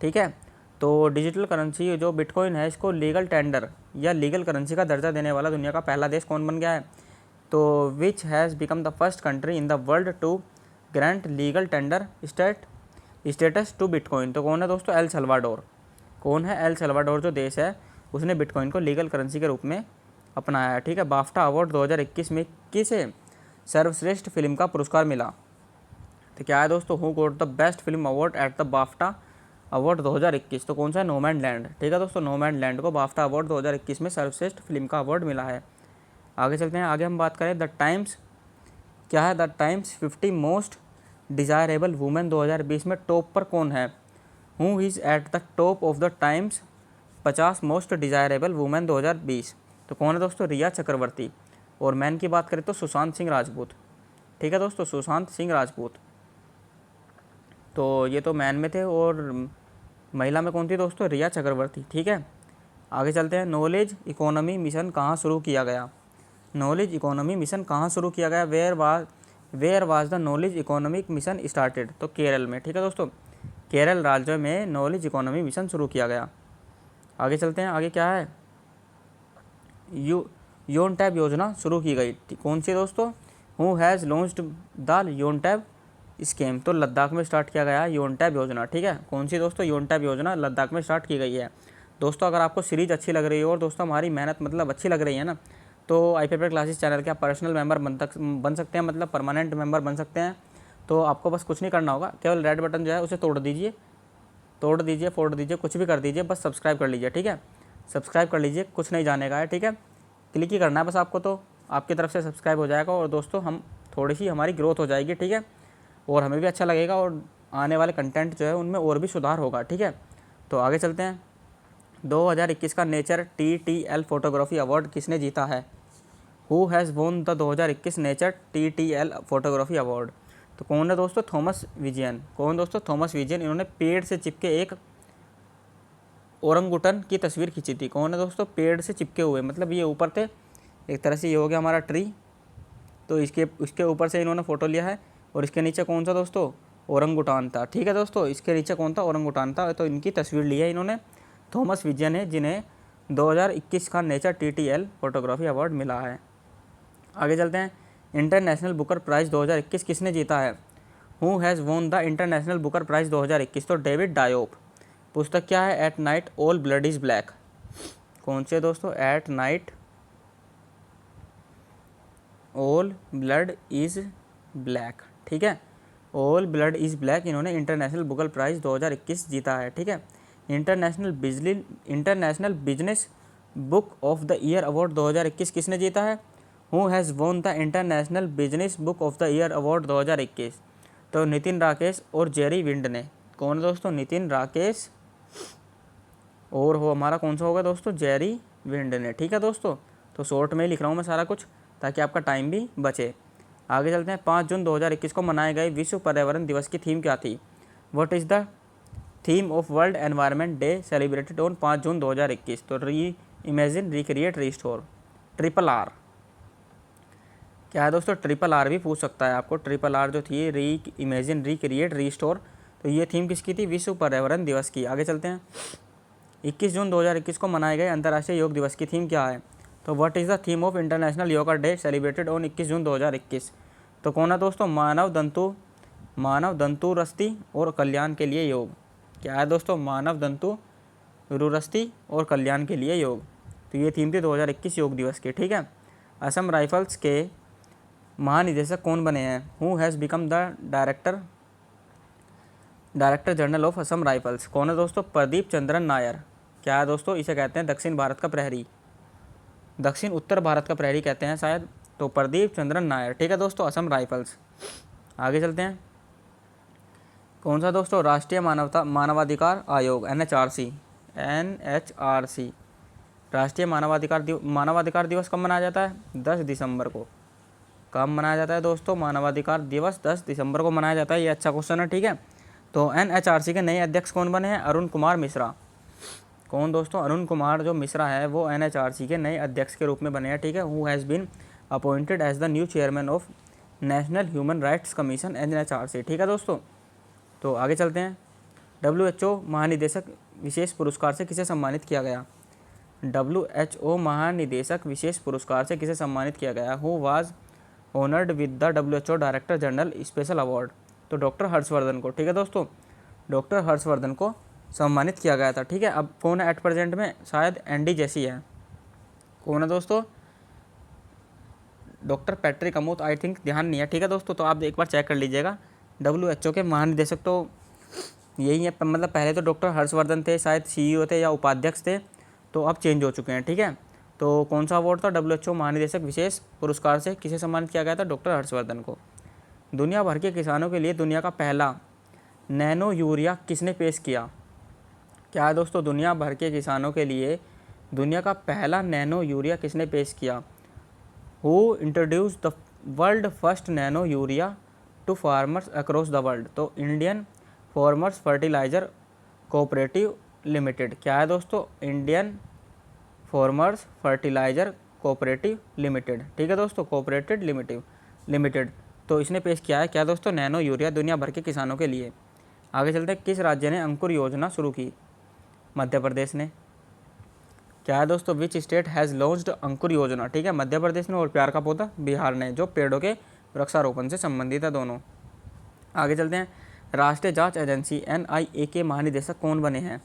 ठीक है, तो डिजिटल करेंसी जो बिटकॉइन है, इसको लीगल टेंडर या लीगल करेंसी का दर्जा देने वाला दुनिया का पहला देश कौन बन गया है? तो which has become the first country in the world to grant legal tender status to bitcoin? तो कौन है दोस्तों? El Salvador. कौन है? एल सल्वाडोर जो देश है, उसने बिटकॉइन को लीगल करेंसी के रूप में अपनाया है। ठीक है, बाफ्टा अवार्ड 2021 में किसे सर्वश्रेष्ठ फिल्म का पुरस्कार मिला? तो क्या है दोस्तों? Who got the best film award at the BAFTA award 2021? तो कौन सा है? नोमैडलैंड। ठीक है दोस्तों, नोमैडलैंड को बाफ्टा अवार्ड 2021 में सर्वश्रेष्ठ फिल्म का अवार्ड मिला है। आगे चलते हैं। आगे हम बात करें द टाइम्स। क्या है? The times 50 most desirable women 2020 में टॉप पर कौन है? Who is at the top of the times 50 most desirable women 2020? तो कौन है दोस्तों, रिया चक्रवर्ती। और मैन की बात करें तो सुशांत सिंह राजपूत, ठीक है दोस्तों, सुशांत सिंह राजपूत। तो ये तो मैन में थे। और महिला में कौन थी दोस्तों, रिया चक्रवर्ती, ठीक है। आगे चलते हैं, नॉलेज इकोनॉमी मिशन कहाँ शुरू किया गया। नॉलेज इकोनॉमी मिशन कहाँ शुरू किया गया, where was the knowledge economic mission started. तो केरल में, ठीक है दोस्तों, केरल राज्य में नॉलेज इकोनॉमी मिशन शुरू किया गया। आगे चलते हैं, आगे क्या है, योन टैब योजना शुरू की गई, कौन सी दोस्तों, who has launched the Yoon tab scheme. तो लद्दाख में स्टार्ट किया गया योन टैब योजना, ठीक है। कौन सी दोस्तों, योन टैब योजना लद्दाख में स्टार्ट की गई है। दोस्तों अगर आपको सीरीज़ अच्छी लग रही है और दोस्तों हमारी मेहनत मतलब अच्छी लग रही है ना, तो आई पेपर क्लासेस चैनल के आप पर्सनल मेंबर बन सकते हैं, मतलब परमानेंट मेंबर बन सकते हैं। तो आपको बस कुछ नहीं करना होगा, केवल रेड बटन जो है उसे तोड़ दीजिए, फोड़ दीजिए, कुछ भी कर दीजिए, बस सब्सक्राइब कर लीजिए, ठीक है। सब्सक्राइब कर लीजिए, कुछ नहीं जाने का है, ठीक है। क्लिक ही करना है बस आपको, तो आपकी तरफ से सब्सक्राइब हो जाएगा और दोस्तों हम थोड़ी सी हमारी ग्रोथ हो जाएगी, ठीक है। और हमें भी अच्छा लगेगा और आने वाले कंटेंट जो है उनमें और भी सुधार होगा, ठीक है। तो आगे चलते हैं, 2021 का नेचर TTL फोटोग्राफी अवार्ड किसने जीता है। Who has won the 2021 nature TTL photography award. तो कौन है दोस्तों, थॉमस विजयन। कौन दोस्तों, थॉमस विजयन। इन्होंने पेड़ से चिपके एक ओरंगुटन की तस्वीर खींची थी। कौन है दोस्तों, पेड़ से चिपके हुए, मतलब ये ऊपर थे, एक तरह से ये हो गया हमारा ट्री, तो इसके ऊपर से इन्होंने फ़ोटो लिया है। और इसके नीचे कौन सा दोस्तों, ओरंगुटान था, ठीक है दोस्तों, इसके नीचे कौन था, ओरंगुटान था। तो इनकी तस्वीर ली है इन्होंने, थॉमस विजयन है, जिन्हें 2021 का नेचर TTL फोटोग्राफी अवार्ड मिला है। आगे चलते हैं, इंटरनेशनल बुकर प्राइज़ 2021 किसने जीता है। Who has won the International Booker Prize 2021। तो डेविड डायोप। पुस्तक क्या है, at night all blood is black. कौन से दोस्तों, at night all blood is black, ठीक है। ऑल ब्लड इज़ ब्लैक, इन्होंने इंटरनेशनल बुकर प्राइज़ 2021 जीता है, ठीक है। International business book of the year award 2021 किसने जीता है। Who has won the international business book of the year award 2021। तो नितिन राकेश और जेरी विंड ने। कौन दोस्तों, नितिन राकेश और हो हमारा कौन सा होगा दोस्तों, जेरी विंड ने, ठीक है दोस्तों। तो शॉर्ट में ही लिख रहा हूँ मैं सारा कुछ, ताकि आपका टाइम भी बचे। आगे चलते हैं, 5 जून 2021 को मनाए गए विश्व पर्यावरण दिवस की थीम क्या थी। What is the theme of world environment day celebrated on 5 जून 2021। तो री इमेजिन, रिक्रिएट, रिस्टोर, RRR क्या है दोस्तों, RRR भी पूछ सकता है आपको। RRR जो थी, री इमेजिन, रिक्रिएट, रिस्टोर, तो ये थीम किसकी थी, विश्व पर्यावरण दिवस की। आगे चलते हैं, 21 जून 2021 को मनाए गए अंतर्राष्ट्रीय योग दिवस की थीम क्या है। तो what is the theme of international yoga day celebrated on 21 जून 2021। तो कौन है दोस्तों, मानव दंतुरस्ती और कल्याण के लिए योग। क्या है दोस्तों, मानव दंतुरस्ती और कल्याण के लिए योग। तो ये थीम थी 2021 योग दिवस की, ठीक है। असम राइफल्स के महानिदेशक कौन बने हैं। Who has become the director general of Assam rifles. कौन है दोस्तों, प्रदीप चंद्रन नायर। क्या है दोस्तों, इसे कहते हैं दक्षिण भारत का प्रहरी, दक्षिण उत्तर भारत का प्रहरी कहते हैं शायद। तो प्रदीप चंद्रन नायर, ठीक है दोस्तों, असम राइफल्स। आगे चलते हैं, कौन सा दोस्तों, राष्ट्रीय मानवाधिकार आयोग NHRC। राष्ट्रीय मानवाधिकार दिवस कब मनाया जाता है, 10 दिसंबर को। कब मनाया जाता है दोस्तों, मानवाधिकार दिवस 10 दिसंबर को मनाया जाता है। ये अच्छा क्वेश्चन है, ठीक है। तो NHRC के नए अध्यक्ष कौन बने हैं, अरुण कुमार मिश्रा। कौन दोस्तों, अरुण कुमार जो मिश्रा है वो NHRC के नए अध्यक्ष के रूप में बने हैं, ठीक है। Who has been appointed as the new chairman of National Human Rights Commission NHRC, ठीक है दोस्तों। तो आगे चलते हैं, WHO महानिदेशक विशेष पुरस्कार से किसे सम्मानित किया गया। WHO महानिदेशक विशेष पुरस्कार से किसे सम्मानित किया गया। Who was honoured with the WHO director general special award. तो डॉक्टर हर्षवर्धन को, ठीक है दोस्तों, डॉक्टर हर्षवर्धन को सम्मानित किया गया था, ठीक है। अब कौन है एट प्रेजेंट में, शायद एंडी जेसी है। कौन है दोस्तों, doctor Patrick Amrit, I think, ध्यान नहीं है, ठीक है दोस्तों। तो आप एक बार चेक कर लीजिएगा। WHO के महानिदेशक तो यही है, मतलब पहले तो डॉक्टर हर्षवर्धन थे, शायद CEO थे या उपाध्यक्ष थे, तो अब चेंज हो चुके हैं, ठीक है। तो कौन सा अवार्ड था, WHO महानिदेशक विशेष पुरस्कार से किसे सम्मानित किया गया था, डॉक्टर हर्षवर्धन को। दुनिया भर के किसानों के लिए दुनिया का पहला नैनो यूरिया किसने पेश किया। क्या है दोस्तों, दुनिया भर के किसानों के लिए दुनिया का पहला नैनो यूरिया किसने पेश किया? Who introduce the world first nano urea to farmers across the world? तो Indian farmers fertiliser cooperative limited. क्या है दोस्तों? Indian farmers fertiliser cooperative limited. ठीक है दोस्तों, कोऑपरेटेड लिमिटेड। तो इसने पेश किया है क्या दोस्तों? नैनो यूरिया दुनिया भर के किसानों के लिए। आगे चलते हैं, किस राज्य ने अंकुर योजना शुरू की? मध्य प्रदेश ने। क्या है दोस्तों? विच स्टेट हैज़ लॉन्च्ड अंकुर योजना? ठीक है, मध्य प्रदेश ने। और प्यार का पौधा बिहार ने, जो पेड़ों के वृक्षारोपण से संबंधित है दोनों। आगे चलते हैं, राष्ट्रीय जांच एजेंसी NIA के महानिदेशक कौन बने हैं?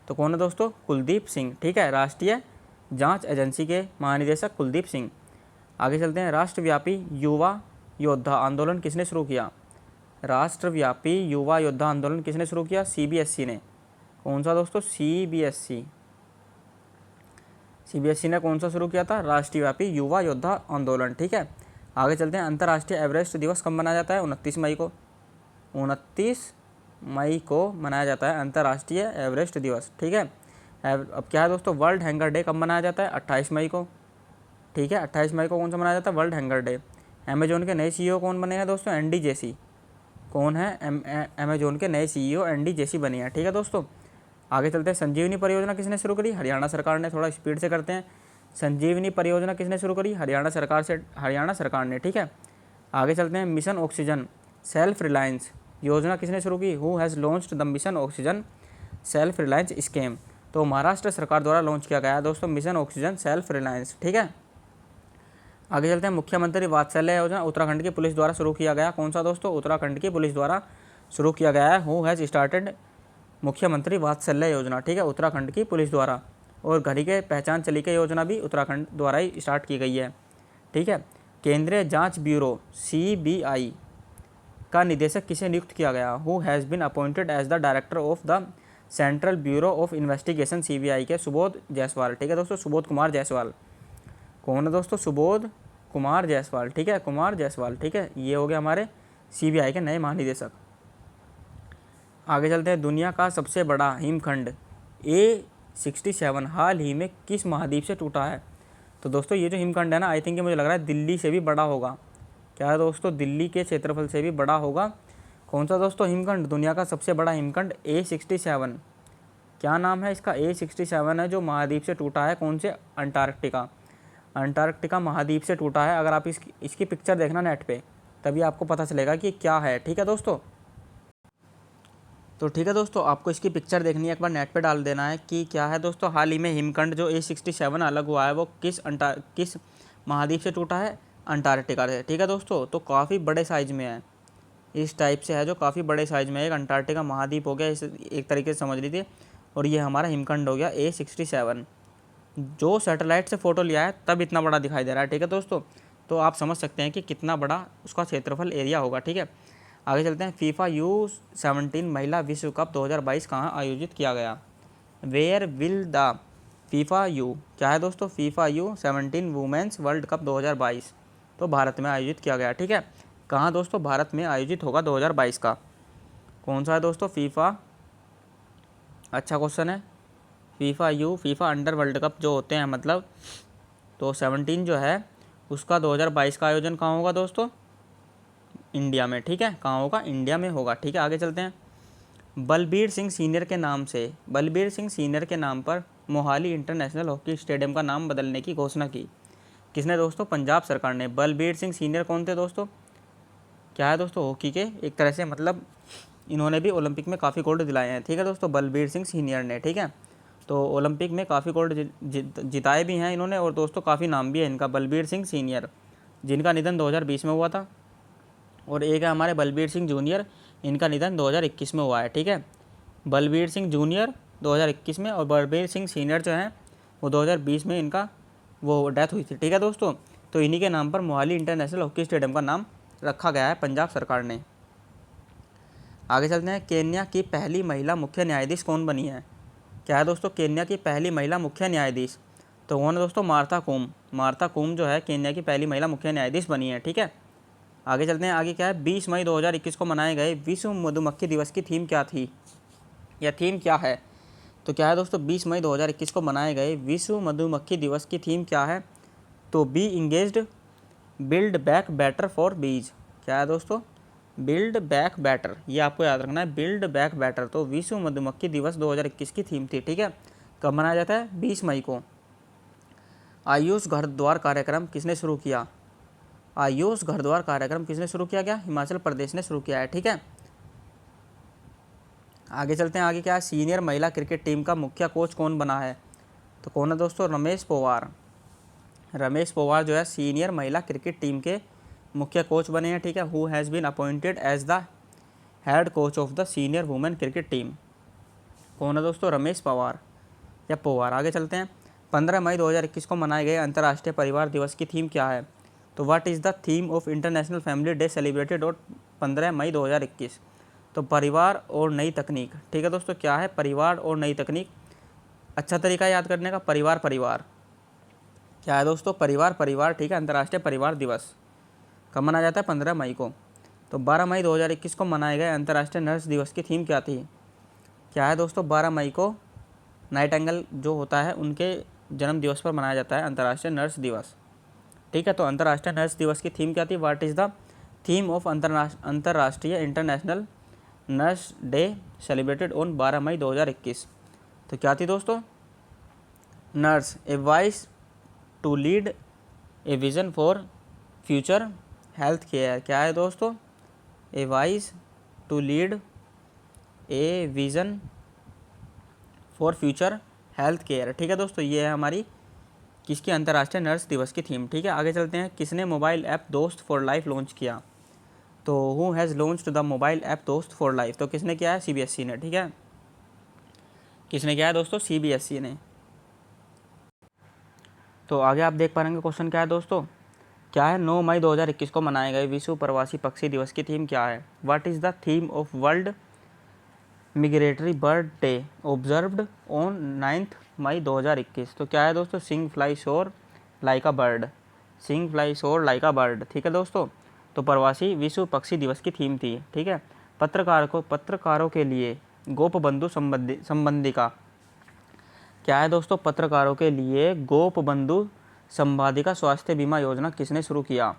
तो कौन है दोस्तों? कुलदीप सिंह। ठीक है, राष्ट्रीय जांच एजेंसी के महानिदेशक कुलदीप सिंह। आगे चलते हैं, राष्ट्रव्यापी युवा योद्धा आंदोलन किसने शुरू किया? राष्ट्रव्यापी युवा योद्धा आंदोलन किसने शुरू किया? CBSE ने। कौन सा दोस्तों? CBSE ने कौन सा शुरू किया था? राष्ट्रव्यापी युवा योद्धा आंदोलन। ठीक है, आगे चलते हैं, अंतर्राष्ट्रीय एवरेस्ट दिवस कब मनाया जाता है? 29 मई को। 29 मई को मनाया जाता है अंतर्राष्ट्रीय एवरेस्ट दिवस। ठीक है, अब क्या है दोस्तों? वर्ल्ड हैंगर डे कब मनाया जाता है? 28 मई को। ठीक है, 28 मई को कौन सा मनाया जाता है? World hanger day. अमेजोन के नए CEO कौन बने हैं दोस्तों? Andy Jassy. कौन है? अमेजोन के नए CEO एंडी जेसी बने हैं। ठीक है दोस्तों, आगे चलते हैं, संजीवनी परियोजना किसने शुरू करी? हरियाणा सरकार ने। थोड़ा स्पीड से करते हैं। संजीवनी परियोजना किसने शुरू करी? हरियाणा सरकार ने। ठीक है, आगे चलते हैं, मिशन ऑक्सीजन सेल्फ रिलायंस योजना किसने शुरू की? Who has launched the mission oxygen self reliance scheme? तो महाराष्ट्र सरकार द्वारा लॉन्च किया गया है दोस्तों मिशन ऑक्सीजन सेल्फ रिलायंस। ठीक है, आगे चलते हैं, मुख्यमंत्री वात्सल्य योजना उत्तराखंड की पुलिस द्वारा शुरू किया गया। कौन सा दोस्तों? उत्तराखंड की पुलिस द्वारा शुरू किया गया है। हु हैज़ स्टार्टेड मुख्यमंत्री वात्सल्य योजना? ठीक है, उत्तराखंड की पुलिस द्वारा। और घड़ी के पहचान चलिका योजना भी उत्तराखंड द्वारा ही स्टार्ट की गई है। ठीक है, केंद्रीय जांच ब्यूरो CBI का निदेशक किसे नियुक्त किया गया? Who has been appointed as the director of the Central Bureau of Investigation CBI के? सुबोध जायसवाल। ठीक है दोस्तों, सुबोध कुमार जायसवाल। कौन है दोस्तों? सुबोध कुमार जायसवाल। ठीक है, कुमार जायसवाल। ठीक है, ये हो गए हमारे CBI के नए महानिदेशक। आगे चलते हैं, दुनिया का सबसे बड़ा हिमखंड A67 हाल ही में किस महाद्वीप से टूटा है? तो दोस्तों ये जो हिमखंड है ना, आई थिंक मुझे लग रहा है दिल्ली से भी बड़ा होगा। क्या है दोस्तों? दिल्ली के क्षेत्रफल से भी बड़ा होगा। कौन सा दोस्तों हिमखंड? दुनिया का सबसे बड़ा हिमखंड A67। क्या नाम है इसका? A67 है, जो महाद्वीप से टूटा है। कौन से? अंटार्कटिका महाद्वीप से टूटा है। अगर आप इसकी पिक्चर देखना नेट पे, तभी आपको पता चलेगा कि क्या है। ठीक है दोस्तों, तो ठीक है दोस्तों, आपको इसकी पिक्चर देखनी है, एक बार नेट पे डाल देना है कि क्या है दोस्तों। हाल ही में हिमखंड जो A67 अलग हुआ है, वो किस महाद्वीप से टूटा है? अंटार्कटिका से। ठीक है दोस्तों, तो काफ़ी बड़े साइज़ में है, इस टाइप से है जो काफ़ी बड़े साइज़ में है। एक अंटार्कटिका महाद्वीप हो गया, इस एक तरीके से समझ लीजिए। और ये हमारा हिमखंड हो गया A67, जो सैटेलाइट से फ़ोटो लिया है तब इतना बड़ा दिखाई दे रहा है। ठीक है दोस्तों, तो आप समझ सकते हैं कि कितना बड़ा उसका क्षेत्रफल एरिया होगा। ठीक है, आगे चलते हैं, FIFA U17 महिला विश्व कप 2022 कहाँ आयोजित किया गया? Where will the FIFA U? क्या है दोस्तों? FIFA U17 women's world cup 2022 तो भारत में आयोजित किया गया। ठीक है, कहाँ दोस्तों? भारत में आयोजित होगा 2022 का। कौन सा है दोस्तों? FIFA, अच्छा क्वेश्चन है। FIFA अंडर वर्ल्ड कप जो होते हैं, मतलब तो 17 जो है उसका 2022 का आयोजन कहाँ होगा दोस्तों? इंडिया में। ठीक है, कहाँ होगा? इंडिया में होगा। ठीक है, आगे चलते हैं, बलबीर सिंह सीनियर के नाम पर मोहाली इंटरनेशनल हॉकी स्टेडियम का नाम बदलने की घोषणा की। किसने दोस्तों? पंजाब सरकार ने। बलबीर सिंह सीनियर कौन थे दोस्तों? क्या है दोस्तों? हॉकी के एक तरह से, मतलब इन्होंने भी ओलंपिक में काफ़ी गोल्ड दिलाए हैं। ठीक है दोस्तों, बलबीर सिंह सीनियर ने। ठीक है, तो ओलंपिक में काफ़ी गोल्ड जिताए भी हैं इन्होंने, और दोस्तों काफ़ी नाम भी है इनका। बलबीर सिंह सीनियर, जिनका निधन 2020 में हुआ था। और एक है हमारे बलबीर सिंह जूनियर, इनका निधन 2021 में हुआ है। ठीक है, बलबीर सिंह जूनियर 2021 में, और बलबीर सिंह सीनियर जो हैं वो 2020 में इनका वो डेथ हुई थी। ठीक है दोस्तों, तो इन्हीं के नाम पर मोहाली इंटरनेशनल हॉकी स्टेडियम का नाम रखा गया है पंजाब सरकार ने। आगे चलते हैं, केन्या की पहली महिला मुख्य न्यायाधीश कौन बनी है? क्या है दोस्तों? केन्या की पहली महिला मुख्य न्यायाधीश तो कौन है दोस्तों? मार्था कूम जो है केन्या की पहली महिला मुख्य न्यायाधीश बनी है। ठीक है, आगे चलते हैं, आगे क्या है? 20 मई 2021 को मनाए गए विश्व मधुमक्खी दिवस की थीम क्या थी, या थीम क्या है? तो क्या है दोस्तों, 20 मई 2021 को मनाए गए विश्व मधुमक्खी दिवस की थीम क्या है? तो bee engaged, build back better for bees. क्या है दोस्तों? बिल्ड बैक बेटर, ये आपको याद रखना है, बिल्ड बैक बेटर। तो विश्व मधुमक्खी दिवस 2021 की थीम थी, ठीक है। कब मनाया जाता है? 20 मई को। आयुष घर द्वार कार्यक्रम किसने शुरू किया? आयुष घर द्वार कार्यक्रम किसने शुरू किया? क्या हिमाचल प्रदेश ने शुरू किया है, ठीक है। आगे चलते हैं, आगे क्या है, सीनियर महिला क्रिकेट टीम का मुख्य कोच कौन बना है? तो कौन है दोस्तों? रमेश पोवार। रमेश पोवार जो है सीनियर महिला क्रिकेट टीम के मुख्य कोच बने हैं, ठीक है। Who has been appointed as the head coach of the senior women cricket team. कौन है दोस्तों? रमेश पवार या पोवार। आगे चलते हैं, 15 मई 2021 को मनाए गए अंतर्राष्ट्रीय परिवार दिवस की थीम क्या है? तो what is the theme of international family day celebrated on 15 मई 2021? तो परिवार और नई तकनीक, ठीक है दोस्तों। क्या है? परिवार और नई तकनीक। अच्छा तरीका याद करने का, परिवार परिवार। क्या है दोस्तों? परिवार परिवार, ठीक है। अंतर्राष्ट्रीय परिवार दिवस कब मनाया जाता है? 15 मई को। तो 12 मई 2021 को मनाए गए अंतर्राष्ट्रीय नर्स दिवस की थीम क्या थी? क्या है दोस्तों? 12 मई को नाइटिंगेल जो होता है उनके जन्म दिवस पर मनाया जाता है अंतर्राष्ट्रीय नर्स दिवस, ठीक है। तो अंतर्राष्ट्रीय नर्स दिवस की थीम क्या थी? What is the theme of अंतर्राष्ट्रीय international nurse day celebrated on 12 May 2021? तो क्या थी दोस्तों? Nurse a voice to lead a vision for future health care. क्या है दोस्तों? A voice to lead a vision for future health care, ठीक है दोस्तों। ये है हमारी किसकी? अंतर्राष्ट्रीय नर्स दिवस की थीम, ठीक है। आगे चलते हैं, किसने मोबाइल ऐप दोस्त फॉर लाइफ लॉन्च किया? तो who has launched the mobile app दोस्त फॉर लाइफ? तो किसने किया है? CBSE ने, ठीक है। किसने किया है दोस्तों? CBSE ने। तो आगे आप देख पा रहे हैं क्वेश्चन क्या है दोस्तों, क्या है? 9 मई 2021 को मनाए गए विश्व प्रवासी पक्षी दिवस की थीम क्या है? What is the theme of world migratory bird day observed on 9 May 2021? तो क्या है दोस्तों? Sing fly soar like a bird. Sing fly soar like a bird, ठीक है दोस्तों। तो प्रवासी विश्व पक्षी दिवस की थीम थी, ठीक है। पत्रकारों के लिए गोप बंधु संबंधी का, क्या है दोस्तों? पत्रकारों के लिए गोप बंधु संवादिका स्वास्थ्य बीमा योजना किसने शुरू किया?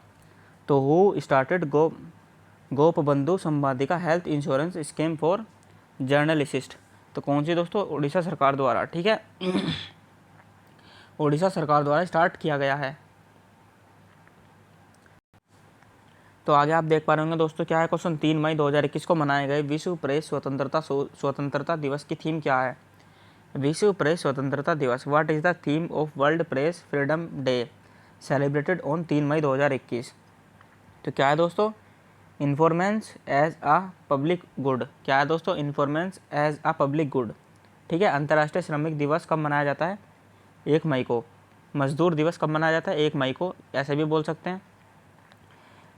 तो who started Gopabandhu Sambadika health insurance scheme for journalist? तो कौन सी दोस्तों? उड़ीसा सरकार द्वारा, ठीक है। उड़ीसा सरकार द्वारा स्टार्ट किया गया है। तो आगे आप देख पा रहे होंगे दोस्तों, क्या है क्वेश्चन, 3 मई 2021 को मनाए गए विश्व प्रेस स्वतंत्रता दिवस की थीम क्या है? विश्व प्रेस स्वतंत्रता दिवस, what is the theme of world press freedom day celebrated on 3 मई 2021? तो क्या है दोस्तों? इन्फॉर्मेंस एज आ पब्लिक गुड। क्या है दोस्तों? इन्फॉर्मेंस एज आ पब्लिक गुड, ठीक है। अंतर्राष्ट्रीय श्रमिक दिवस कब मनाया जाता है? 1 मई को। मजदूर दिवस कब मनाया जाता है? 1 मई को, ऐसे भी बोल सकते हैं।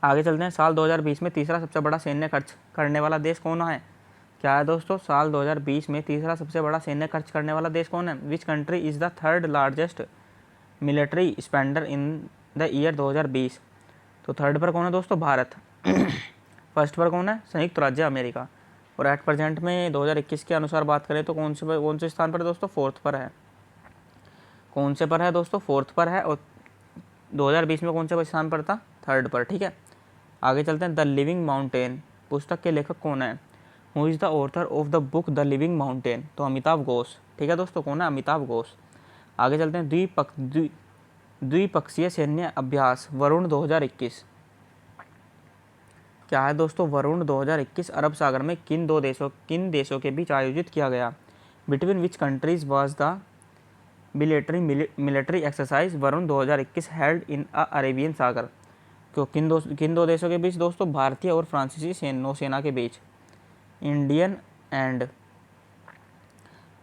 आगे चलते हैं, साल 2020 में तीसरा सबसे बड़ा सैन्य खर्च करने वाला देश कौन है? क्या है दोस्तों? साल 2020 में तीसरा सबसे बड़ा सैन्य खर्च करने वाला देश कौन है? Which country is the third largest military spender in the year 2020? तो थर्ड पर कौन है दोस्तों? भारत। फर्स्ट पर कौन है? संयुक्त राज्य अमेरिका। और एट प्रेजेंट में 2021 के अनुसार बात करें तो कौन से स्थान पर दोस्तों? 4th पर है। कौन से पर है दोस्तों? 4th पर है। और 2020 में कौन से स्थान पर था? 3rd पर, ठीक है। आगे चलते हैं, द लिविंग माउंटेन पुस्तक के लेखक कौन है? Who is the author of the book the living mountain? तो अमिताभ घोष, ठीक है दोस्तों। कौन है? अमिताभ घोष। आगे चलते हैं, द्विपक्षीय सैन्य अभ्यास वरुण 2021। क्या है दोस्तों? वरुण 2021 अरब सागर में किन देशों के बीच आयोजित किया गया? Between which countries was the military exercise Varun 2021 held in a Arabian सागर? क्यों किन दो देशों के बीच दोस्तों? भारतीय और फ्रांसीसी नौसेना के बीच। इंडियन एंड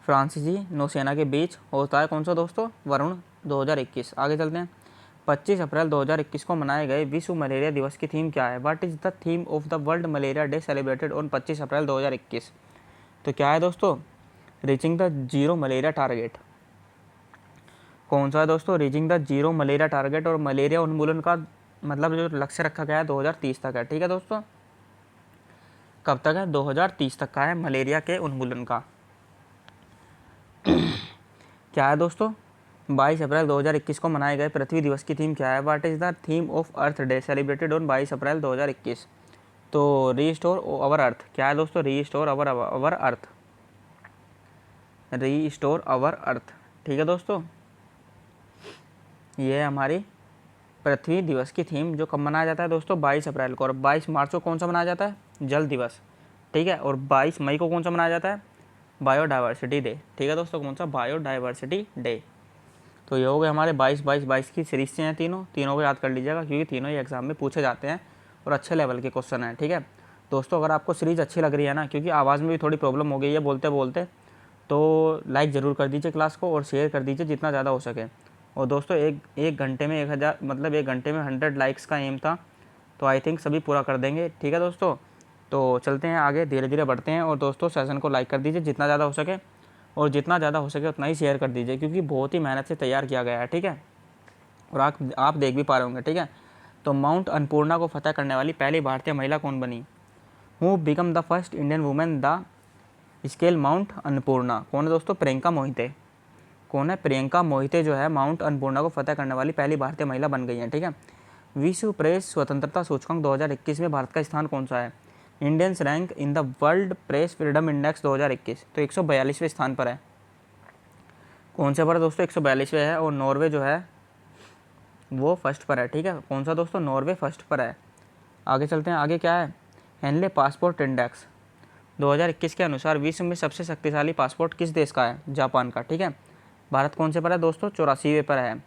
फ्रांसीसी नौसेना के बीच होता है कौन सा दोस्तों? वरुण 2021। आगे चलते हैं, 25 अप्रैल 2021 को मनाए गए विश्व मलेरिया दिवस की थीम क्या है? What is the theme of the world malaria day celebrated on 25 अप्रैल 2021? तो क्या है दोस्तों? Reaching the zero malaria target. कौन सा है दोस्तों? Reaching the zero malaria target. और मलेरिया उन्मूलन का मतलब जो लक्ष्य रखा गया है 2030 तक है, ठीक है दोस्तों। कब तक है? 2030 तक का है मलेरिया के उन्मूलन का। क्या है दोस्तों, 22 अप्रैल 2021 को मनाए गए पृथ्वी दिवस की थीम क्या है? What is the theme of earth day celebrated on 22 अप्रैल 2021? तो रीस्टोर अवर अर्थ। क्या है दोस्तों? रीस्टोर अवर अर्थ, रीस्टोर अवर अर्थ। ठीक है दोस्तों, ये है हमारी पृथ्वी दिवस की थीम, जो कब मनाया जाता है दोस्तों? 22 अप्रैल को। और 22 मार्च को कौन सा मनाया जाता है? जल दिवस। ठीक है, और 22 मई को कौन सा मनाया जाता है? Biodiversity day. ठीक है दोस्तों, कौन सा? Biodiversity day. तो ये हो गए हमारे 22 की सीरीज से हैं तीनों को याद कर लीजिएगा, क्योंकि तीनों ही एग्जाम में पूछे जाते हैं और अच्छे लेवल के क्वेश्चन हैं। ठीक है दोस्तों, अगर आपको सीरीज़ अच्छी लग रही है ना, क्योंकि आवाज़ में भी थोड़ी प्रॉब्लम हो गई है बोलते बोलते, तो लाइक ज़रूर कर दीजिए क्लास को और शेयर कर दीजिए जितना ज़्यादा हो सके। और दोस्तों एक घंटे में 1000 मतलब 1 घंटे में 100 लाइक्स का एम था, तो आई थिंक सभी पूरा कर देंगे। ठीक है दोस्तों, तो चलते हैं आगे, धीरे धीरे बढ़ते हैं। और दोस्तों सेशन को लाइक कर दीजिए जितना ज़्यादा हो सके, और जितना ज़्यादा हो सके उतना ही शेयर कर दीजिए, क्योंकि बहुत ही मेहनत से तैयार किया गया है। ठीक है, और आप देख भी पा रहे होंगे। ठीक है, तो माउंट अन्नपूर्णा को फतह करने वाली पहली भारतीय महिला कौन बनी? Who become the first Indian women the scale mount Annapurna? कौन है दोस्तों? प्रियंका मोहिते। कौन है? प्रियंका मोहिते जो है माउंट अन्नपूर्णा को फतह करने वाली पहली भारतीय महिला बन गई है। ठीक है, विश्व प्रेस स्वतंत्रता सूचकांक 2021 में भारत का स्थान कौन सा है? Indians rank in the world press freedom index 2021, तो 142वें स्थान पर है। कौन से पर है दोस्तों? 142वें है, और नॉर्वे जो है वो फर्स्ट पर है। ठीक है, कौन सा दोस्तों? नॉर्वे फर्स्ट पर है। आगे चलते हैं, आगे क्या है? हेनले पासपोर्ट इंडेक्स 2021 के अनुसार विश्व में सबसे शक्तिशाली पासपोर्ट किस देश का है? जापान का। ठीक है, भारत कौन से पर है दोस्तों? 84वें पर है।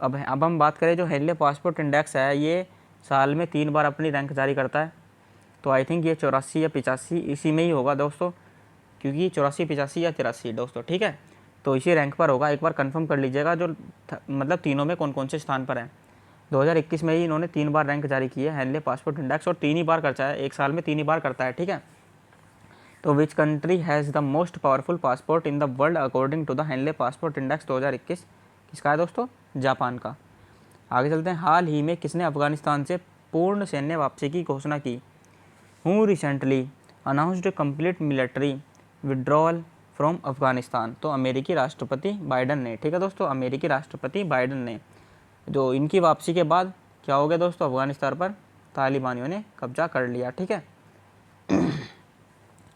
अब हम बात करें, जो हेनले पासपोर्ट इंडेक्स है, ये साल में 3 बार अपनी रैंक जारी करता है, तो आई थिंक ये 84 या 85 इसी में ही होगा दोस्तों, क्योंकि 84, 85 या 83 दोस्तों। ठीक है, तो इसी रैंक पर होगा। एक बार कंफर्म कर लीजिएगा, जो मतलब तीनों में कौन कौन से स्थान पर है। 2021 में ही इन्होंने 3 बार रैंक जारी की है हेनले पासपोर्ट इंडेक्स, और 3 ही बार करता है, एक साल में 3 ही बार करता है। ठीक है, तो which country has the most powerful passport in the world according to the Henley Passport Index 2021? किसका है दोस्तों? जापान का। आगे चलते हैं, हाल ही में किसने अफगानिस्तान से पूर्ण सैन्य वापसी की घोषणा की? Who recently announced complete military withdrawal from Afghanistan? तो अमेरिकी राष्ट्रपति बाइडन ने। ठीक है दोस्तों, अमेरिकी राष्ट्रपति बाइडन ने, जो इनकी वापसी के बाद क्या हो गया दोस्तों? अफगानिस्तान पर तालिबानियों ने कब्जा कर लिया। ठीक है,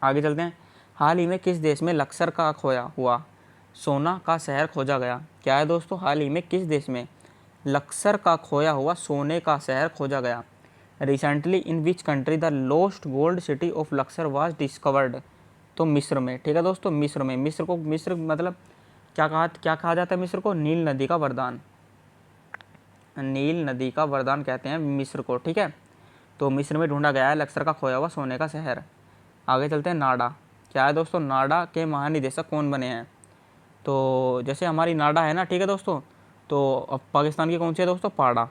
आगे चलते हैं, हाल ही में किस देश में लक्सर का खोया हुआ सोना का शहर खोजा गया? क्या है दोस्तों? हाल ही में किस देश में लक्सर का खोया हुआ सोने का शहर खोजा गया? Recently in which country the lost gold city of Laksar was discovered? तो मिस्र में। ठीक है दोस्तों, मिस्र में। मिस्र मतलब क्या कहा जाता है मिस्र को? नील नदी का वरदान, नील नदी का वरदान कहते हैं मिस्र को। ठीक है, तो मिस्र में ढूंढा गया है लक्सर का खोया हुआ सोने का शहर। आगे चलते हैं, नाडा। क्या है दोस्तों? नाडा के महानिदेशक कौन बने हैं? तो जैसे हमारी नाडा है ना, ठीक है दोस्तों, तो अब पाकिस्तान की कौन सी है दोस्तों? पाडा।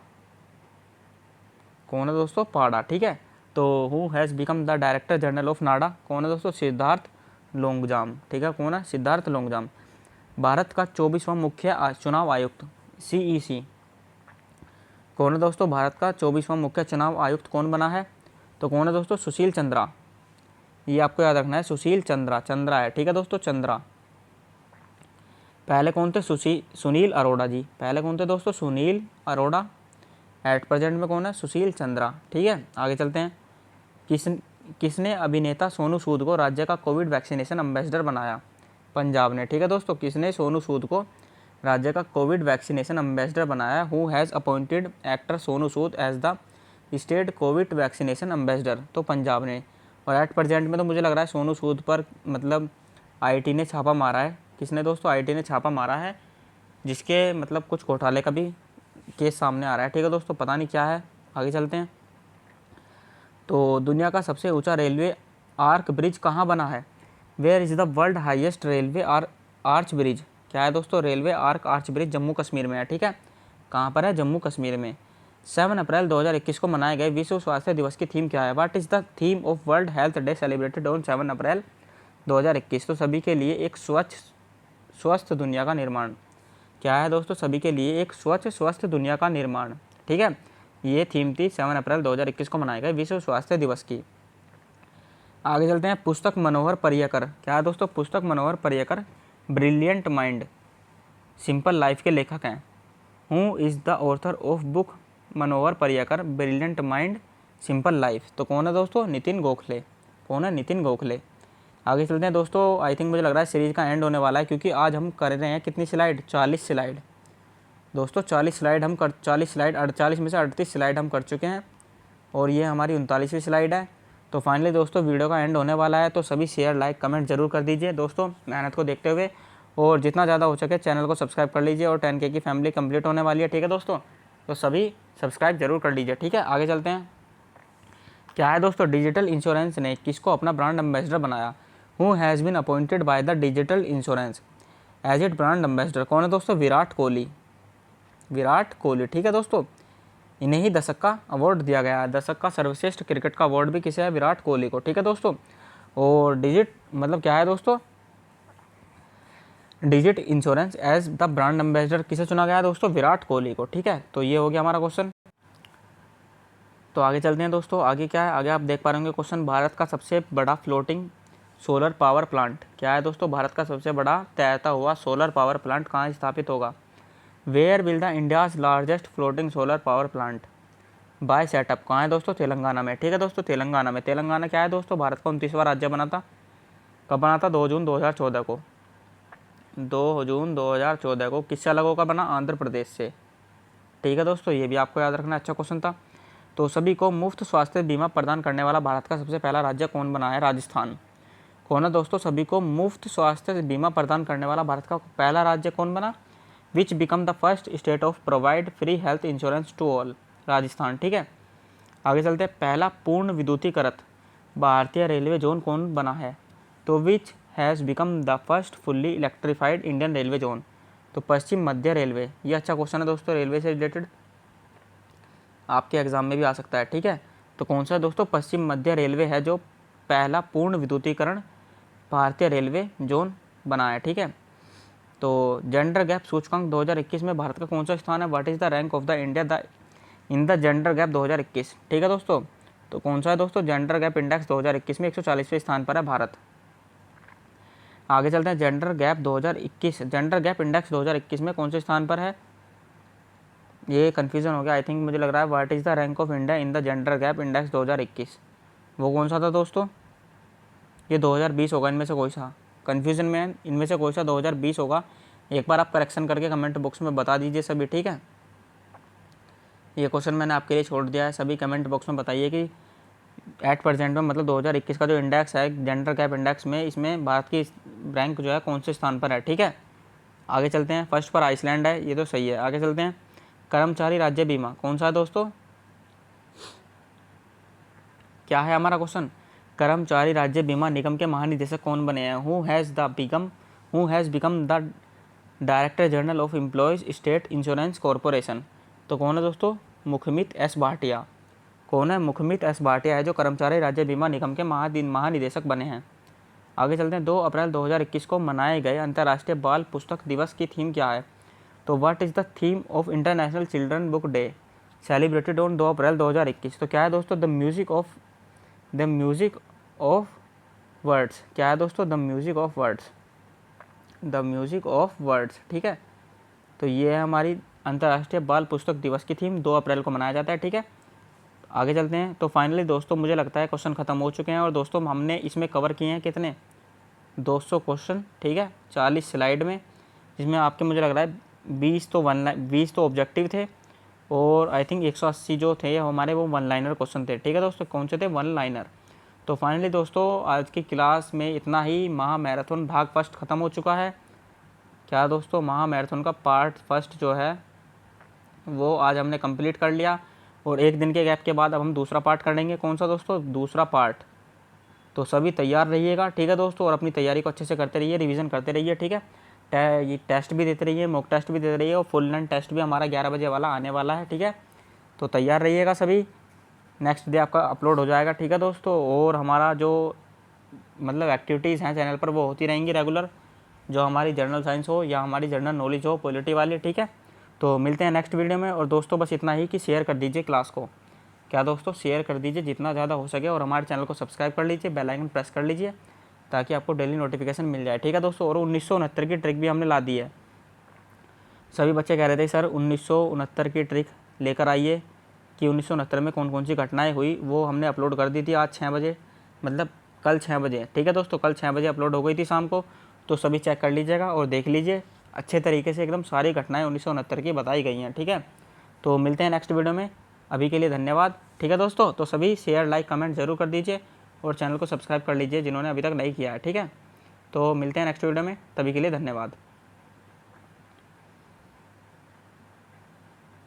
कौन है दोस्तों? पाडा। ठीक है, तो who has become the director general of NADA? कौन है दोस्तों? सिद्धार्थ लोंगजाम। ठीक है, कौन है? सिद्धार्थ लोंगजाम। भारत का 24वां मुख्य चुनाव आयुक्त CEC कौन है दोस्तों? भारत का 24वां मुख्य चुनाव आयुक्त कौन बना है? तो कौन है दोस्तों? सुशील चंद्रा। ये आपको याद रखना है, सुशील चंद्रा है। ठीक है दोस्तों, चंद्रा। पहले कौन थे? सुनील अरोड़ा जी। पहले कौन थे दोस्तों? सुनील अरोड़ा। एट प्रेजेंट में कौन है? सुशील चंद्रा। ठीक है, आगे चलते हैं, किसने अभिनेता सोनू सूद को राज्य का कोविड वैक्सीनेशन एम्बेसडर बनाया? पंजाब ने। ठीक है दोस्तों, किसने सोनू सूद को राज्य का कोविड वैक्सीनेशन एम्बेसडर बनाया? Who has appointed actor Sonu Sood as the state COVID vaccination ambassador? तो पंजाब ने। और एट प्रेजेंट में तो मुझे लग रहा है सोनू सूद पर मतलब IT ने छापा मारा है। किसने दोस्तों? IT ने छापा मारा है, जिसके मतलब कुछ घोटाले का भी केस सामने आ रहा है। ठीक है दोस्तों, पता नहीं क्या है। आगे चलते हैं, तो दुनिया का सबसे ऊंचा रेलवे आर्क ब्रिज कहाँ बना है? Where is the world highest railway arch bridge? क्या है दोस्तों? Railway arch bridge Jammu Kashmir में है। ठीक है, कहाँ पर है? जम्मू कश्मीर में। 7 अप्रैल 2021 को मनाए गए विश्व स्वास्थ्य दिवस की थीम क्या है? What is the theme of world health day celebrated on 7 अप्रैल 2021? तो सभी के लिए एक स्वस्थ दुनिया का निर्माण। क्या है दोस्तों? सभी के लिए एक स्वस्थ दुनिया का निर्माण। ठीक है, ये थीम थी 7 अप्रैल 2021 को मनाए गए विश्व स्वास्थ्य दिवस की। आगे चलते हैं, पुस्तक मनोहर पर्रिकर। क्या है दोस्तों? पुस्तक Manohar Parrikar brilliant mind simple life के लेखक हैं? Who is the author of book Manohar Parrikar brilliant mind simple life? तो कौन है दोस्तों? नितिन गोखले। कौन है? नितिन गोखले। आगे चलते हैं दोस्तों। आई थिंक मुझे लग रहा है सीरीज़ का एंड होने वाला है, क्योंकि आज हम कर रहे हैं कितनी स्लाइड? 40 स्लाइड दोस्तों। 40 स्लाइड 48 में से 38 स्लाइड हम कर चुके हैं, और ये हमारी 39वीं स्लाइड है। तो फाइनली दोस्तों वीडियो का एंड होने वाला है, तो सभी शेयर लाइक कमेंट जरूर कर दीजिए दोस्तों, मेहनत को देखते हुए, और जितना ज़्यादा हो सके चैनल को सब्सक्राइब कर लीजिए। और 10K की फैमिली कंप्लीट होने वाली है, ठीक है दोस्तों, तो सभी सब्सक्राइब जरूर कर लीजिए, ठीक है। आगे चलते हैं। क्या है दोस्तों? डिजिटल इंश्योरेंस ने किसको अपना ब्रांड एम्बेसडर बनाया? Who has been appointed by the digital insurance as it brand ambassador? कौन है दोस्तों? विराट कोहली। विराट कोहली, ठीक है दोस्तों। इन्हें ही दशक का अवार्ड दिया गया है। दशक का सर्वश्रेष्ठ क्रिकेट का अवार्ड भी किसे है? विराट कोहली को, ठीक है दोस्तों। और डिजिट मतलब क्या है दोस्तों? Digit Insurance as the brand ambassador किसे चुना गया है दोस्तों? विराट कोहली को, ठीक है। तो ये हो गया हमारा क्वेश्चन। तो आगे चलते हैं दोस्तों। आगे क्या है? आगे आप देख पा रहे होंगे क्वेश्चन, भारत का सबसे बड़ा फ्लोटिंग सोलर पावर प्लांट क्या है दोस्तों? भारत का सबसे बड़ा तैरता हुआ सोलर पावर प्लांट कहाँ स्थापित होगा? Where will the India's largest floating solar power plant by setup? कहाँ है दोस्तों? तेलंगाना में, ठीक है दोस्तों, तेलंगाना में। तेलंगाना क्या है दोस्तों? भारत का 29वां राज्य बना था। कब बना था? 2 जून 2014 को। 2 जून 2014 को। किससे अलग होकर बना? आंध्र प्रदेश से, ठीक है दोस्तों। ये भी आपको याद रखना, अच्छा क्वेश्चन था। तो सभी को मुफ्त स्वास्थ्य बीमा प्रदान करने वाला भारत का सबसे पहला राज्य कौन बना है? राजस्थान। कौन है दोस्तों? सभी को मुफ्त स्वास्थ्य बीमा प्रदान करने वाला भारत का पहला राज्य कौन बना? Which become the first state of provide free health insurance to all? Rajasthan, ठीक है। आगे चलते हैं। पहला पूर्ण विद्युतीकृत भारतीय रेलवे जोन कौन बना है? तो which has become the first fully electrified Indian railway zone? तो पश्चिम मध्य रेलवे। ये अच्छा क्वेश्चन है दोस्तों, रेलवे से रिलेटेड, आपके एग्जाम में भी आ सकता है, ठीक है। तो कौन सा दोस्तों? पश्चिम मध्य रेलवे है जो पहला पूर्ण विद्युतीकरण भारतीय रेलवे जोन बना है, ठीक है। तो जेंडर गैप सूचकांक 2021 में भारत का कौन सा स्थान है? What is the rank of the India in the gender gap 2021? ठीक है दोस्तों। तो कौन सा है दोस्तों? जेंडर गैप इंडेक्स 2021 में 140वें स्थान पर है भारत। आगे चलते हैं। Gender gap 2021, gender gap index 2021 में कौन से स्थान पर है? ये कन्फ्यूजन हो गया आई थिंक, मुझे लग रहा है। What is the rank of India in the gender gap index 2021? वो कौन सा था दोस्तों? ये 2020 होगा, इनमें से कोई सा। कन्फ्यूजन में है, इनमें से कोई सा 2020 होगा। एक बार आप करेक्शन करके कमेंट बॉक्स में बता दीजिए सभी, ठीक है। ये क्वेश्चन मैंने आपके लिए छोड़ दिया है, सभी कमेंट बॉक्स में बताइए कि एट प्रेजेंट में मतलब 2021 का जो इंडेक्स है जेंडर गैप इंडेक्स में, इसमें भारत की रैंक जो है कौन से स्थान पर है, ठीक है। आगे चलते हैं। फर्स्ट पर आइसलैंड है, ये तो सही है। आगे चलते हैं। कर्मचारी राज्य बीमा कौन सा है दोस्तों? क्या है हमारा क्वेश्चन? कर्मचारी राज्य बीमा निगम के महानिदेशक कौन बने हैं? Who has become the director general of employees state insurance corporation? तो कौन है दोस्तों? मुखमित एस भाटिया। कौन है? मुखमित एस भाटिया है जो कर्मचारी राज्य बीमा निगम के महानिदेशक बने हैं। आगे चलते हैं। 2 अप्रैल 2021 को मनाए गए अंतर्राष्ट्रीय बाल पुस्तक दिवस की थीम क्या है? तो what is the theme of international children book day celebrated on 2 अप्रैल 2021? तो क्या है दोस्तों? The music of words. क्या है दोस्तों? द म्यूजिक ऑफ वर्ड्स, ठीक है। तो ये है हमारी अंतर्राष्ट्रीय बाल पुस्तक दिवस की थीम, 2 अप्रैल को मनाया जाता है, ठीक है। आगे चलते हैं। तो फाइनली दोस्तों मुझे लगता है क्वेश्चन खत्म हो चुके हैं, और दोस्तों हमने इसमें कवर किए हैं कितने? 200 क्वेश्चन, ठीक है, 40 स्लाइड में, जिसमें आपके मुझे लग रहा है 20 तो ऑब्जेक्टिव थे, और आई थिंक 180 जो थे हमारे वो वन लाइनर क्वेश्चन थे, ठीक है दोस्तों। कौन से थे? One liner. तो फाइनली दोस्तों आज की क्लास में इतना ही। महा मैराथन भाग फर्स्ट ख़त्म हो चुका है। क्या दोस्तों? महा मैराथन का पार्ट फर्स्ट जो है वो आज हमने कंप्लीट कर लिया, और 1 दिन के गैप के बाद अब हम दूसरा पार्ट करेंगे। कौन सा दोस्तों? दूसरा पार्ट। तो सभी तैयार रहिएगा, ठीक है दोस्तों, और अपनी तैयारी को अच्छे से करते रहिए, रिवीजन करते रहिए, ठीक है। ये टेस्ट भी देते रहिए, मॉक टेस्ट भी देते रहिए, और फुल लेंथ टेस्ट भी हमारा 11 बजे वाला आने वाला है, ठीक है। तो तैयार रहिएगा सभी। नेक्स्ट डे आपका अपलोड हो जाएगा, ठीक है दोस्तों। और हमारा जो मतलब एक्टिविटीज़ हैं चैनल पर वो होती रहेंगी रेगुलर, जो हमारी जनरल साइंस हो या हमारी जनरल नॉलेज हो, पॉलिटी वाली, ठीक है। तो मिलते हैं नेक्स्ट वीडियो में। और दोस्तों बस इतना ही कि शेयर कर दीजिए क्लास को। क्या दोस्तों? शेयर कर दीजिए जितना ज़्यादा हो सके, और हमारे चैनल को सब्सक्राइब कर लीजिए, बेल आइकन प्रेस कर लीजिए, ताकि आपको डेली नोटिफिकेशन मिल जाए, ठीक है दोस्तों। और 1969 की ट्रिक भी हमने ला दी है, सभी बच्चे कह रहे थे सर 1969 की ट्रिक लेकर आइए कि 1969 में कौन कौन सी घटनाएं हुई, वो हमने अपलोड कर दी थी आज 6 बजे, मतलब कल 6 बजे। ठीक है दोस्तों, कल 6 बजे अपलोड हो गई थी शाम को, तो सभी चेक कर लीजिएगा और देख लीजिए, अच्छे तरीके से एकदम सारी घटनाएं 1969 की बताई गई हैं। ठीक है, तो मिलते हैं नेक्स्ट वीडियो में, अभी के लिए धन्यवाद। ठीक है दोस्तों, तो सभी शेयर लाइक कमेंट ज़रूर कर दीजिए और चैनल को सब्सक्राइब कर लीजिए जिन्होंने अभी तक नहीं किया है। ठीक है, तो मिलते हैं नेक्स्ट वीडियो में, तभी के लिए धन्यवाद।